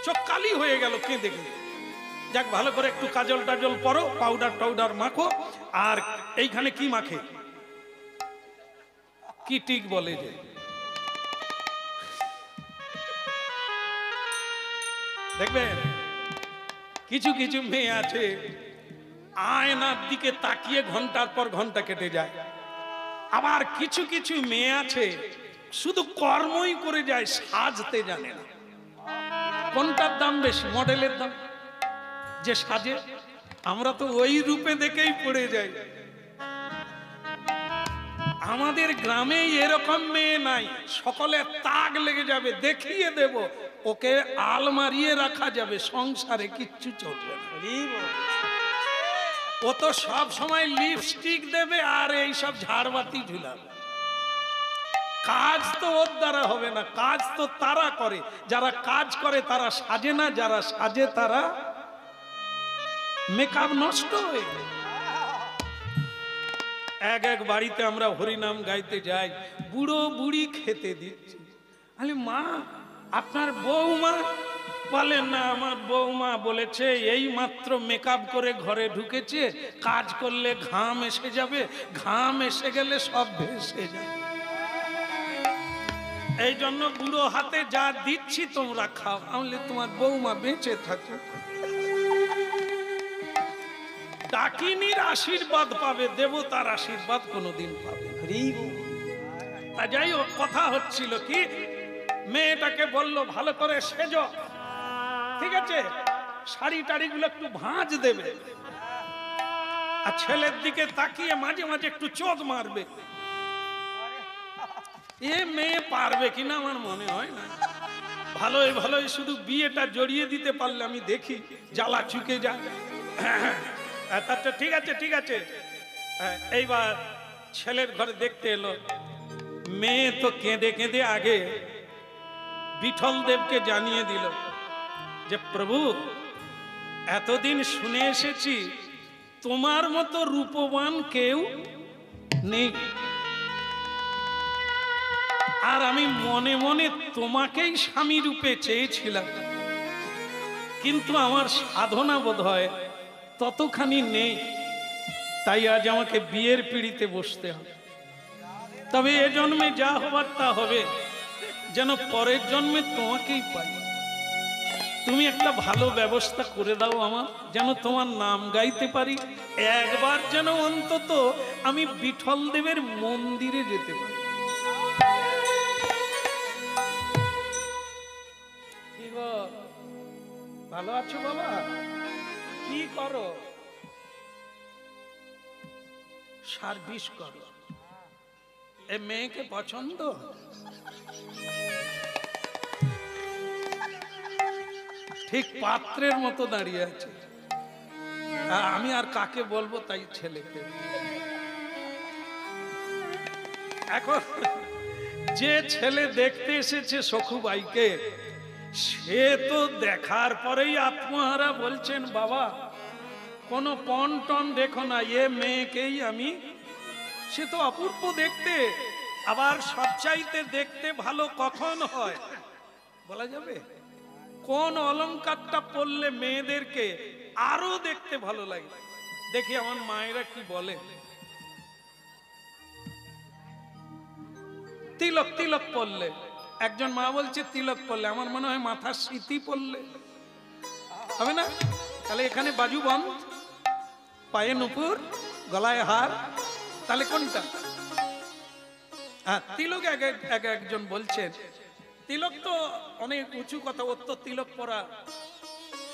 চোখ কালি হয়ে গেল কেঁদে কেঁদে যাক ভালো করে একটু কাজল টাজল পরো পাউডার টাউডার মাখো আর এইখানে কি মাখে কি টিক বলে যে দেখবেন কিছু কিছু মেয়ে আছে আয়নার দিকে তাকিয়ে ঘন্টার পর ঘন্টা কেটে যায় আবার কিছু কিছু মেয়ে আছে শুধু কর্মই করে যায়, সাজতে জানে না। কোনটার দাম বেশি? মডেলের দাম, যে সাজে। আমরা তো ওই রূপে দেখেই পড়ে যাই। আমাদের গ্রামে এরকম মেয়ে নাই, সকলে তাক লেগে যাবে, দেখিয়ে দেব, ওকে আলমারিয়ে রাখা যাবে, সংসারে কিচ্ছু চলবে না। ও তো সব সময় লিপস্টিক দেবে আর এইসব ঝাড়বাতি ঝুলাবে। কাজ তো ওর দ্বারা হবে না, কাজ তো তারা করে, যারা কাজ করে তারা সাজে না, যারা সাজে তারা মেকআপ নষ্ট হয়ে যায়। এক এক বাড়িতে আমরা হরিনাম গাইতে যাই, বুড়ো বুড়ি খেতে দিচ্ছি। আরে মা, আপনার বৌমা? বলেন না, আমার বৌমা বলেছে এই মাত্র মেকআপ করে ঘরে ঢুকেছে, কাজ করলে ঘাম এসে যাবে, ঘাম এসে গেলে সব ভেসে যাবে, এই জন্য বুড়ো হাতে যা দিচ্ছি তোমরা খাও। আমি তোমার বৌমা বেঁচে থাকে, ডাকিনীর আশীর্বাদ পাবে, দেবতার আশীর্বাদ কোনোদিন পাবে। তা যাই হোক, কথা হচ্ছিল কি, মেয়েটাকে বললো ভালো করে সেজো, ঠিক আছে, শাড়ি টাড়িগুলো একটু ভাঁজ দেবে, আর ছেলের দিকে তাকিয়ে মাঝে মাঝে একটু চোখ মারবে। এ মেয়ে পারবে কিনা আমার মনে হয় না। ভালোই ভালোই শুধু বিয়েটা জড়িয়ে দিতে পারলে আমি দেখি জ্বালা চুকে যায়। আচ্ছা ঠিক আছে ঠিক আছে। এইবার ছেলের ঘরে দেখতে এলো, মেয়ে তো কেঁদে কেঁদে আগে বিঠল দেবকে জানিয়ে দিল যে প্রভু, এতদিন শুনে এসেছি তোমার মতো রূপবান কেউ নেই, আর আমি মনে মনে তোমাকেই স্বামী রূপে চেয়েছিলাম, কিন্তু আমার সাধনা বোধ হয় ততখানি নেই, তাই আজ আমাকে বিয়ের পিঁড়িতে বসতে হবে। তবে এ জন্মে যা হবার তা হবে, যেন পরের জন্মে তোমাকেই পাই। তুমি একটা ভালো ব্যবস্থা করে দাও আমার, যেন তোমার নাম গাইতে পারি, একবার যেন অন্তত আমি বিঠল দেবের মন্দিরে যেতে পারি। ভালো আছো বাবা? কি করো? সার্ভিস করো। এ মেয়েকে পছন্দ? ঠিক পাত্রের মতো দাঁড়িয়ে আছে। আমি আর কাকে বলবো, তাই ছেলেকে। এখন যে ছেলে দেখতে এসেছে সখুবাইকে, সে তো দেখার পরেই আত্মহারা, বলছেন বাবা কোনো পণ টন দেখো না, এ মেয়েকেই আমি। সে তো অপূর্ব দেখতে, আবার সবচাইতে দেখতে ভালো কখন হয় বলা যাবে? কোন অলংকারটা পরলে মেয়েদেরকে আরো দেখতে ভালো লাগে? দেখি আমার মায়েরা কি বলে। তিলক, তিলক পরলে, একজন মা বলছে তিলক পরলে, আমার মনে হয় মাথার স্মৃতি পরলে হবে না? তাহলে এখানে বাজু বন্ধ, পায়ে নুপুর, গলায় হার, তাহলে কোনটা? হ্যাঁ, তিলক একজন বলছেন। তিলক তো অনেক উঁচু কথা, ওর তো তিলক পরা,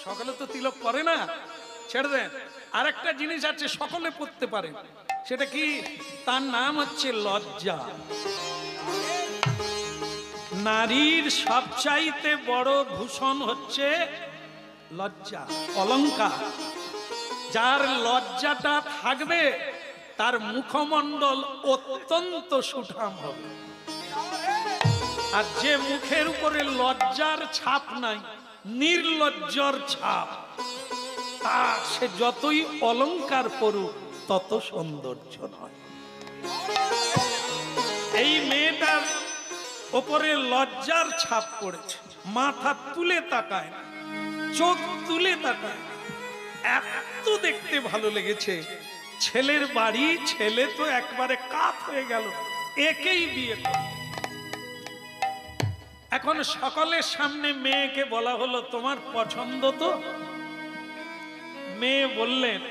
সকলে তো তিলক পরে না, ছেড়ে দেন। আর একটা জিনিস আছে সকলে পড়তে পারে, সেটা কি? তার নাম হচ্ছে লজ্জা। নারীর সবচাইতে বড় ভূষণ হচ্ছে লজ্জা, অলংকার। যার লজ্জাটা থাকবে তার মুখমণ্ডল অত্যন্ত সুঠাম হবে, আর যে মুখের উপরে লজ্জার ছাপ নাই, নির্লজ্জর ছাপ, তা সে যতই অলংকার পড়ুক তত সৌন্দর্য নয়। এই মেয়েটার ওপরে লজ্জার ছাপ পড়েছে, মাথা তুলে তাকায়, চোখ তুলে তাকায়, এত দেখতে ভালো লেগেছে। ছেলের বাড়ি, ছেলে তো একবারে কাত হয়ে গেল, একেই বিয়ে করে। এখন সকলের সামনে মেয়েকে বলা হলো তোমার পছন্দ তো? মেয়ে বললেন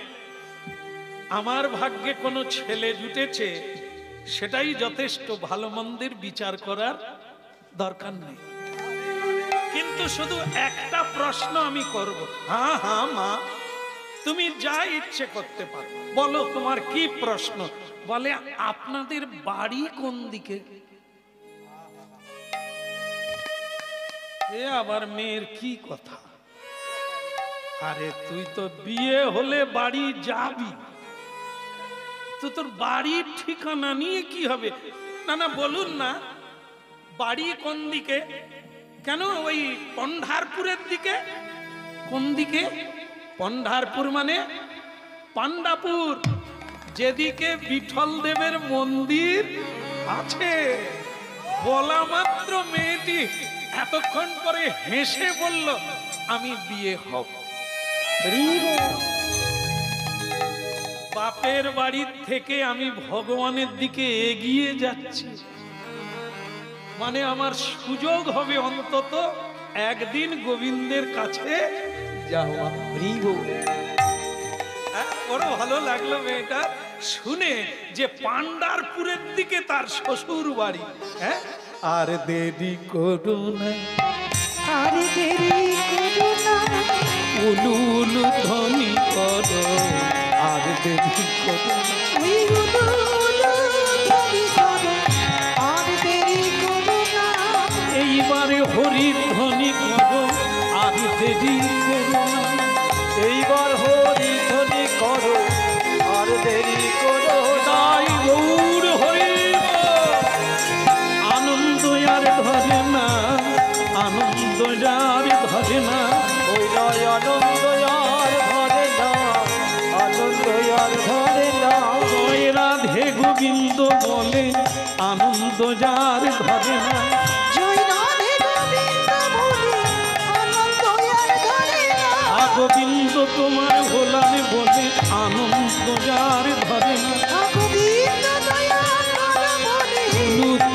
আমার ভাগ্যে কোনো ছেলে জুটেছে সেটাই যথেষ্ট, ভালো মন্দের বিচার করার দরকার নেই। কিন্তু শুধু একটা প্রশ্ন আমি করব। হ্যাঁ হ্যাঁ মা, তুমি যা ইচ্ছে করতে পারো, বলো তোমার কি প্রশ্ন। বলে আপনাদের বাড়ি কোন দিকে? এ আবার মেয়ের কি কথা? আরে তুই তো বিয়ে হলে বাড়ি যাবি, তো তোর বাড়ির ঠিকানা নিয়ে কি হবে? না না বলুন না, বাড়ি কোন দিকে? কেন ওই পন্ডারপুরের দিকে? কোন দিকে? পন্ডারপুর মানে পান্ডাপুর, যেদিকে বিঠল দেবের মন্দির আছে। বলা মাত্র মেয়েটি এতক্ষণ পরে হেসে বলল, আমি বিয়ে হব। বাপের বাড়ির থেকে আমি ভগবানের দিকে এগিয়ে যাচ্ছি, মানে আমার সুযোগ হবে অন্তত একদিন গোবিন্দের কাছে যাওয়া। বড় ভালো লাগলো মেয়েটা শুনে যে পান্ডারপুরের দিকে তার শ্বশুর বাড়ি। হ্যাঁ, আর দেরি করো না, আর দেরি করো না, উলু উলু ধ্বনি করো, আর দেরি করো না। ওই উলু উলু ধ্বনি করো, আর দেরি করো না। এইবারে হরির ধ্বনি করো, আর দেরি করো না। এইবার হরি ধ্বনি করো, আর দেরি করো না। তাই গৌর হরিব, আনন্দ আর ধরে না, আনন্দ আর ধরে না। ওই নয় আনন্দ আর ধরে না, আনন্দ আর ধরে না। জয় রাধে গোবিন্দ বলে, আনন্দ যার ধরে না। জয় রাধে গোবিন্দ বলে, আনন্দ আর ধরে না। গোবিন্দ তোমার ভোলাম বলে, আনন্দ যার ধরে না। গোবিন্দ দয়া করো বলে,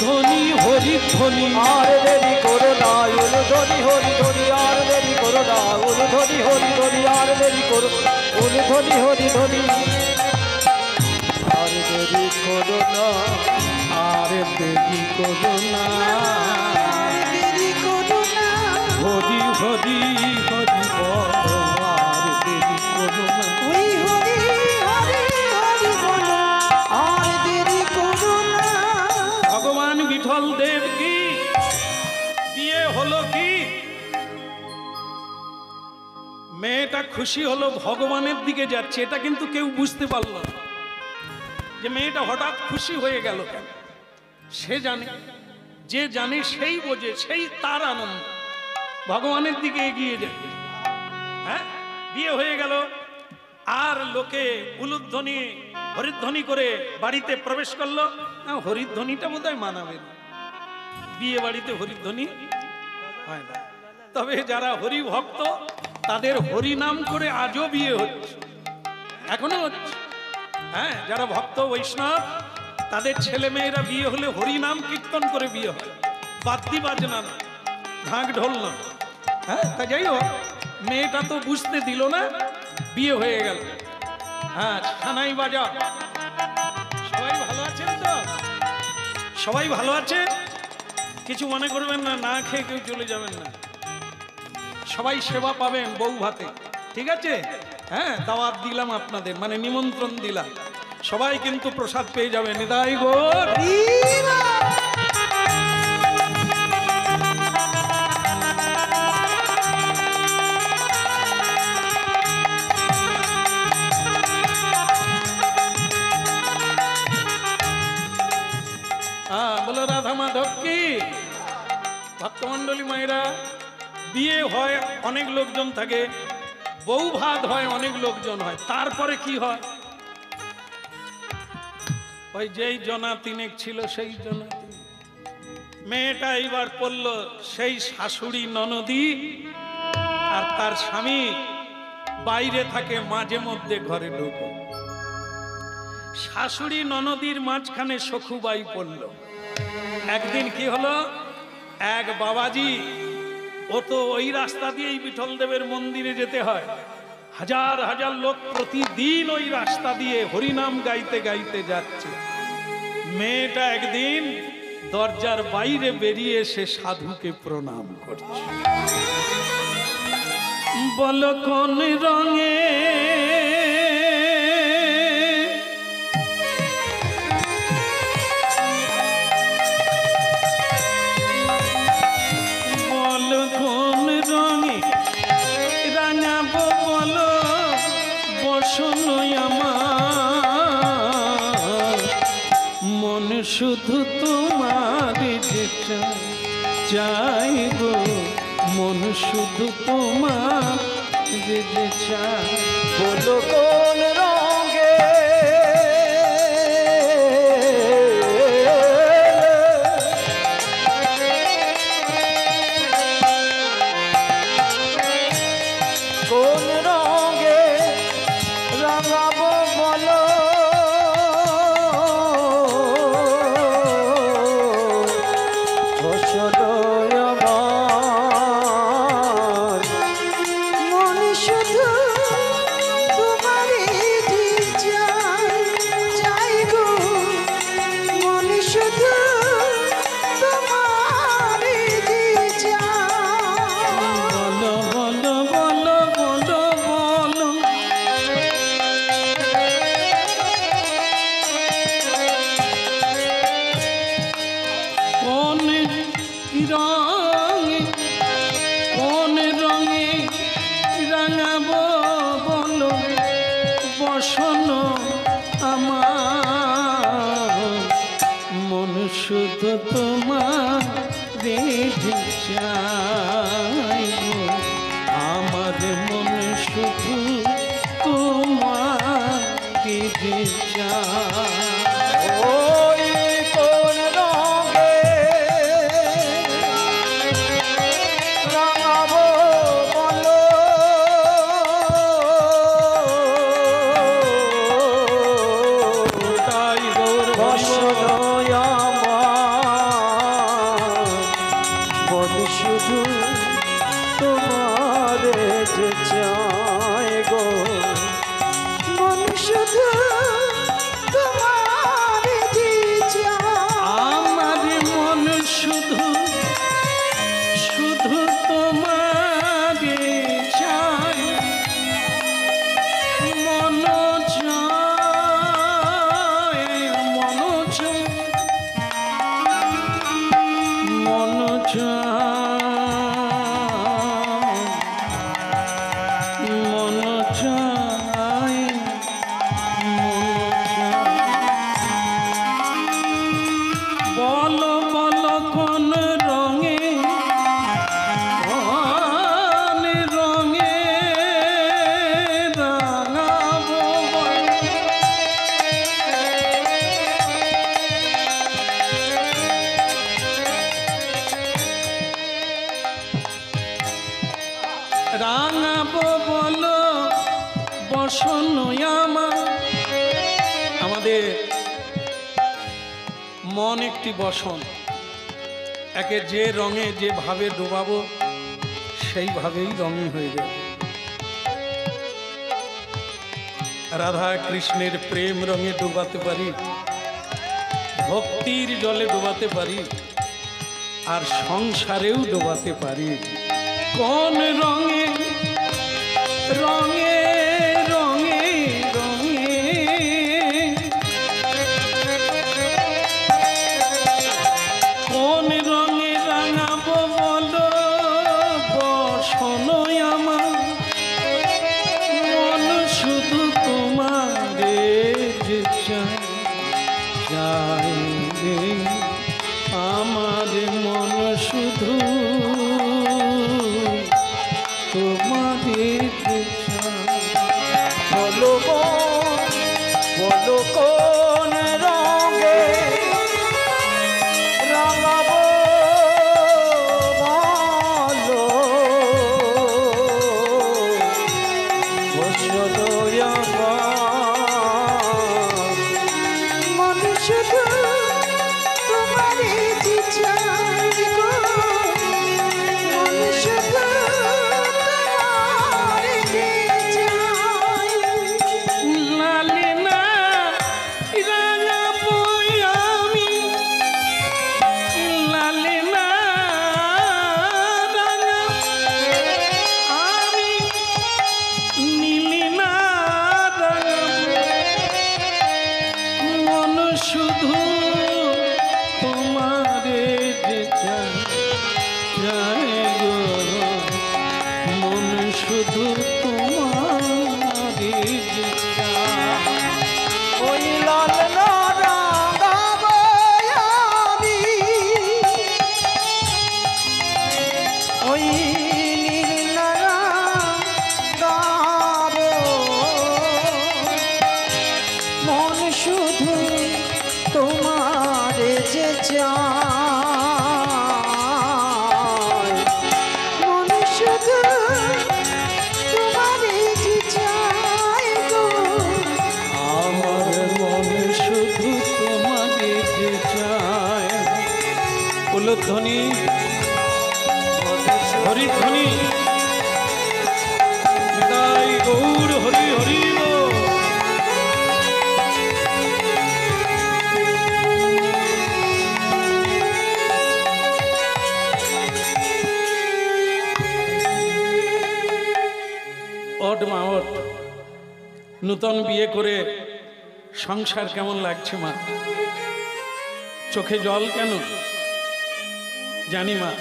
ধ্বনি হরি ধ্বনি, আর দেরি করো না, উলু ধ্বনি হরি ধ্বনি, আর দেরি করো না। উলু ধ্বনি হরি ধ্বনি, আর দেরি করো। উলু ধ্বনি হরি ধ্বনি, আর দেরি করো না। আর দেরি করো না। আর দেরি করো না। হরি হরি হরি বলো, আর দেরি করো না। ওই হরি হরি হরি বলো, আর দেরি করো না। ভগবান বিঠল দেব কি বিয়ে হলো কি? মেয়েটা খুশি হলো, ভগবানের দিকে যাচ্ছে। এটা কিন্তু কেউ বুঝতে পারল না যে মেয়েটা হঠাৎ খুশি হয়ে গেল কেন। সে জানে, যে জানে সেই বোঝে, সেই তার আনন্দ। ভগবানের দিকে এগিয়ে যায়। হ্যাঁ, বিয়ে হয়ে গেল, আর লোকে উলুধ্বনি হরিধ্বনি করে বাড়িতে প্রবেশ করলো। হরিধ্বনিটা বোধহয় মানাবে না, বিয়ে বাড়িতে হরিধ্বনি হয় না। তবে যারা হরি ভক্ত তাদের হরি নাম করে আজও বিয়ে হচ্ছে, এখনো হচ্ছে। হ্যাঁ, যারা ভক্ত বৈষ্ণব তাদের ছেলে মেয়েরা বিয়ে হলে হরি নাম কীর্তন করে বিয়ে হয়, বাদ্যি বাজনা না, ঢাক ঢোল না। হ্যাঁ, তা যাই হোক, মেয়েটা তো বুঝতে দিল না, বিয়ে হয়ে গেল। হ্যাঁ, সানাই বাজা। সবাই ভালো আছেন তো? সবাই ভালো আছে? কিছু মনে করবেন না, না খেয়ে কেউ চলে যাবেন না। সবাই সেবা পাবেন বউ ভাতে, ঠিক আছে? হ্যাঁ, দাওয়াত দিলাম আপনাদের, মানে নিমন্ত্রণ দিলাম। সবাই কিন্তু প্রসাদ পেয়ে যাবেন। নিতাই গৌর। বলো রাধা মাধব কি? ভক্তমন্ডলী মায়েরা, বিয়ে হয় অনেক লোকজন থাকে, বউ ভাত হয় অনেক লোকজন হয়, তারপরে কি হয়? ওই যেই জনা তিনেক ছিল সেই জনা তিনেক। মেয়েটা এইবার পড়ল সেই শাশুড়ি ননদি, আর তার স্বামী বাইরে থাকে, মাঝে মধ্যে ঘরে ঢোকে। শাশুড়ি ননদির মাঝখানে সখুবাই পড়ল। একদিন কি হলো, এক বাবাজি, ও তো ওই রাস্তা দিয়েই বিঠল দেবের মন্দিরে যেতে হয়, হাজার হাজার লোক প্রতিদিন ওই রাস্তা দিয়ে হরিনাম গাইতে গাইতে যাচ্ছে। মেয়েটা একদিন দরজার বাইরে বেরিয়ে এসে সাধুকে প্রণাম করছে। বলো কোন রঙে বলো কোন রঙে রাঙাবো বলো বসন আমার মন শুধু তোমার যে চাই গো মন শুধু তোমার যে চাই। বলো কোন রঙে কোন রঙে রাঙাবো বলো ফসল আমার মন শুধু তোমারই চাই চাই গো মন শুধু তোমারই চাই। বলো বলো বলো বলো বলো কোন রঙে কোন রঙে রাঙাবো বলো বসন আমার মন শুধু তোমার রেখে চাই গো। আমার মন শুধু তোমার রেখে চাই। ওই কোন রঙে রাঙাবো বলো তাই গৌর ফসল হরিবল। আমার মন শুধু তোমার যে চাই গো মন শুধু তোমারই চাই। আমার মন শুধু শুধু তোমারে চাই মন চায় মন চায় মন চায় মন চায় মন চায়। বলো বলো কোন রঙে কোন রঙে রাঙাবো বলো। রাঙাবো বলো বসন আমার আমাদের মন একটি বসন একে যে রঙে যে ভাবে ডোবাবো সেইভাবেই রঙই হয়ে যাবে। রাধা কৃষ্ণের প্রেম রঙে ডোবাতে পারি ভক্তির জলে ডোবাতে পারি আর সংসারেও ডোবাতে পারি। কোন রঙে রঙে রঙে রঙে কোন রঙে রাঙাবো বলো বসন আমার মন শুধু তোমারে যে চাই চাই রে। আমার মন শুধু তোমারে যে চাই। চায় মন শুধু তোমারে যে চায় গো আমার মনে শুধু তোমাকে যে চায়। উলুধ্বনি হরি ধ্বনি নিতাই গৌর হরি হরি বল। ওঠ মা ওঠ, নূতন বিয়ে করে সংসার কেমন লাগছে মা? চোখে জল কেন? জানি মা,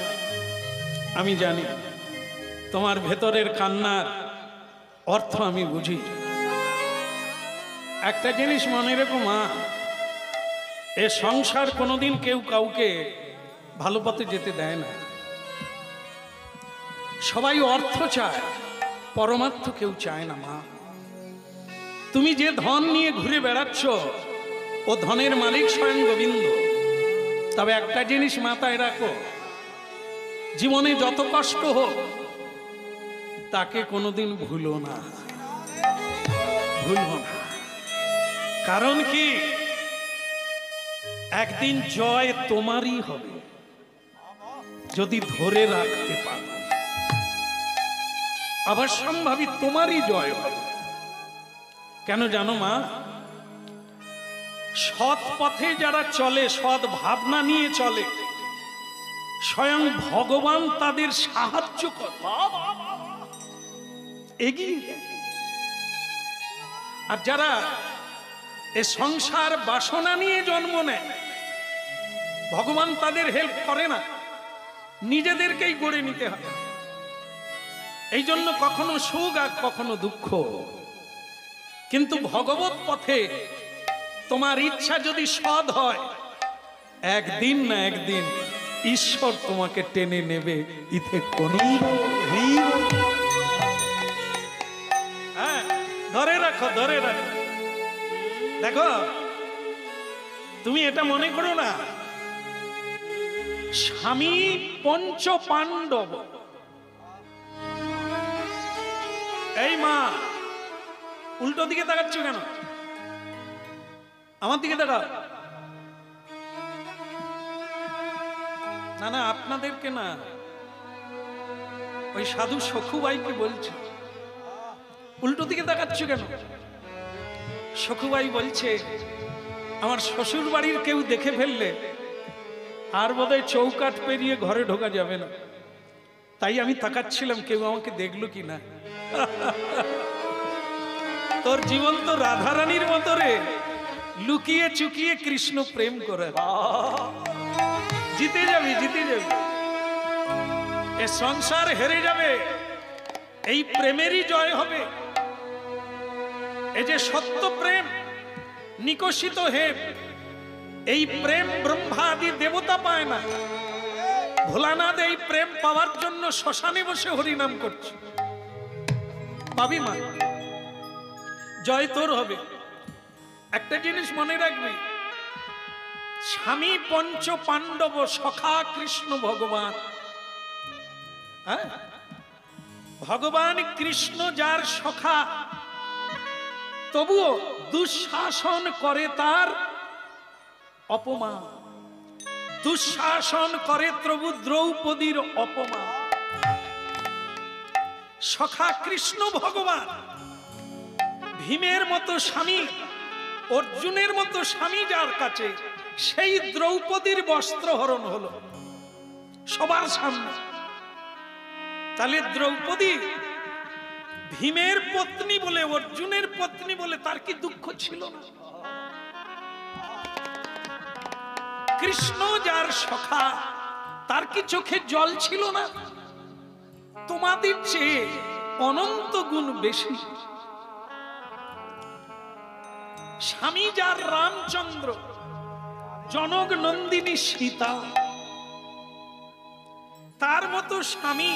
আমি জানি তোমার ভেতরের কান্নার অর্থ আমি বুঝি। একটা জিনিস মনে রেখো মা, এ সংসার কোনোদিন কেউ কাউকে ভালো পথে যেতে দেয় না। সবাই অর্থ চায়, পরমার্থ কেউ চায় না মা। তুমি যে ধন নিয়ে ঘুরে বেড়াচ্ছ, ও ধনের মালিক স্বয়ং গোবিন্দ। তবে একটা জিনিস মাথায় রাখো, জীবনে যত কষ্ট হোক তাকে কোনোদিন ভুলো না, ভুলবো না। কারণ কি, একদিন জয় তোমারই হবে যদি ধরে রাখতে পারো। আবার সম্ভাবী তোমারই জয় হবে। কেন জানো মা? সৎ পথে যারা চলে, সৎ ভাবনা নিয়ে চলে, স্বয়ং ভগবান তাদের সাহায্য করে, এগিয়ে দেয়। আর যারা এ সংসার বাসনা নিয়ে জন্ম নেয়, ভগবান তাদের হেল্প করে না, নিজেদেরকেই গড়ে নিতে হয়। এই জন্য কখনো সুখ আর কখনো দুঃখ। কিন্তু ভগবত পথে তোমার ইচ্ছা যদি সৎ হয়, একদিন না একদিন ঈশ্বর তোমাকে টেনে নেবে। ইথে কোনো হ্যাঁ, ধরে রাখো, ধরে রাখো। দেখো, তুমি এটা মনে করো না স্বামী পঞ্চ পাণ্ডব। এই মা, উল্টো দিকে তাকাচ্ছ কেন? আমার দিকে তাকাও। না না, আপনাদেরকে না, ওই সাধু সখুবাইকে বলছে। উল্টো দিকে তাকাচ্ছ কেন? সখুবাই বলছে, আমার শ্বশুর বাড়ির কেউ দেখে ফেললে আর বোধহয় চৌকাঠ পেরিয়ে ঘরে ঢোকা যাবে না। তাই আমি তাকাচ্ছিলাম কেউ আমাকে দেখলো কি না। তোর জীবন তো রাধারানীর মতো রে, লুকিয়ে চুকিয়ে কৃষ্ণ প্রেম করে। জিতে যাবি, জিতে যাবি। এ সংসার হেরে যাবে, এই প্রেমেরই জয় হবে। এই যে সত্য প্রেম, নিকশিত হেব, এই প্রেম ব্রহ্মা আদি দেবতা পায় না। ভোলানাথ এই প্রেম পাওয়ার জন্য শ্মশানে বসে হরিনাম করছে। পাবি মা, জয় তোর হবে। একটা জিনিস মনে রাখবি, স্বামী পঞ্চ পাণ্ডব, সখা কৃষ্ণ ভগবান। হ্যাঁ, ভগবান কৃষ্ণ যার সখা, তবুও দুঃশাসন করে তার অপমান। দুঃশাসন করে প্রভু দ্রৌপদীর অপমান। সখা কৃষ্ণ ভগবান, ভীমের মতো স্বামী, অর্জুনের মতো স্বামী যার কাছে, সেই দ্রৌপদীর বস্ত্রহরণ হলো সবার সামনে। তাহলে দ্রৌপদী ভীমের পত্নী বলে, অর্জুনের পত্নী বলে তার কি দুঃখ ছিল না? কৃষ্ণ যার সখা, তার কি চোখে জল ছিল না? তোমাদের চেয়ে অনন্ত গুণ বেশি। স্বামী যার রামচন্দ্র, জনক নন্দিনী সীতা, তার মতো স্বামী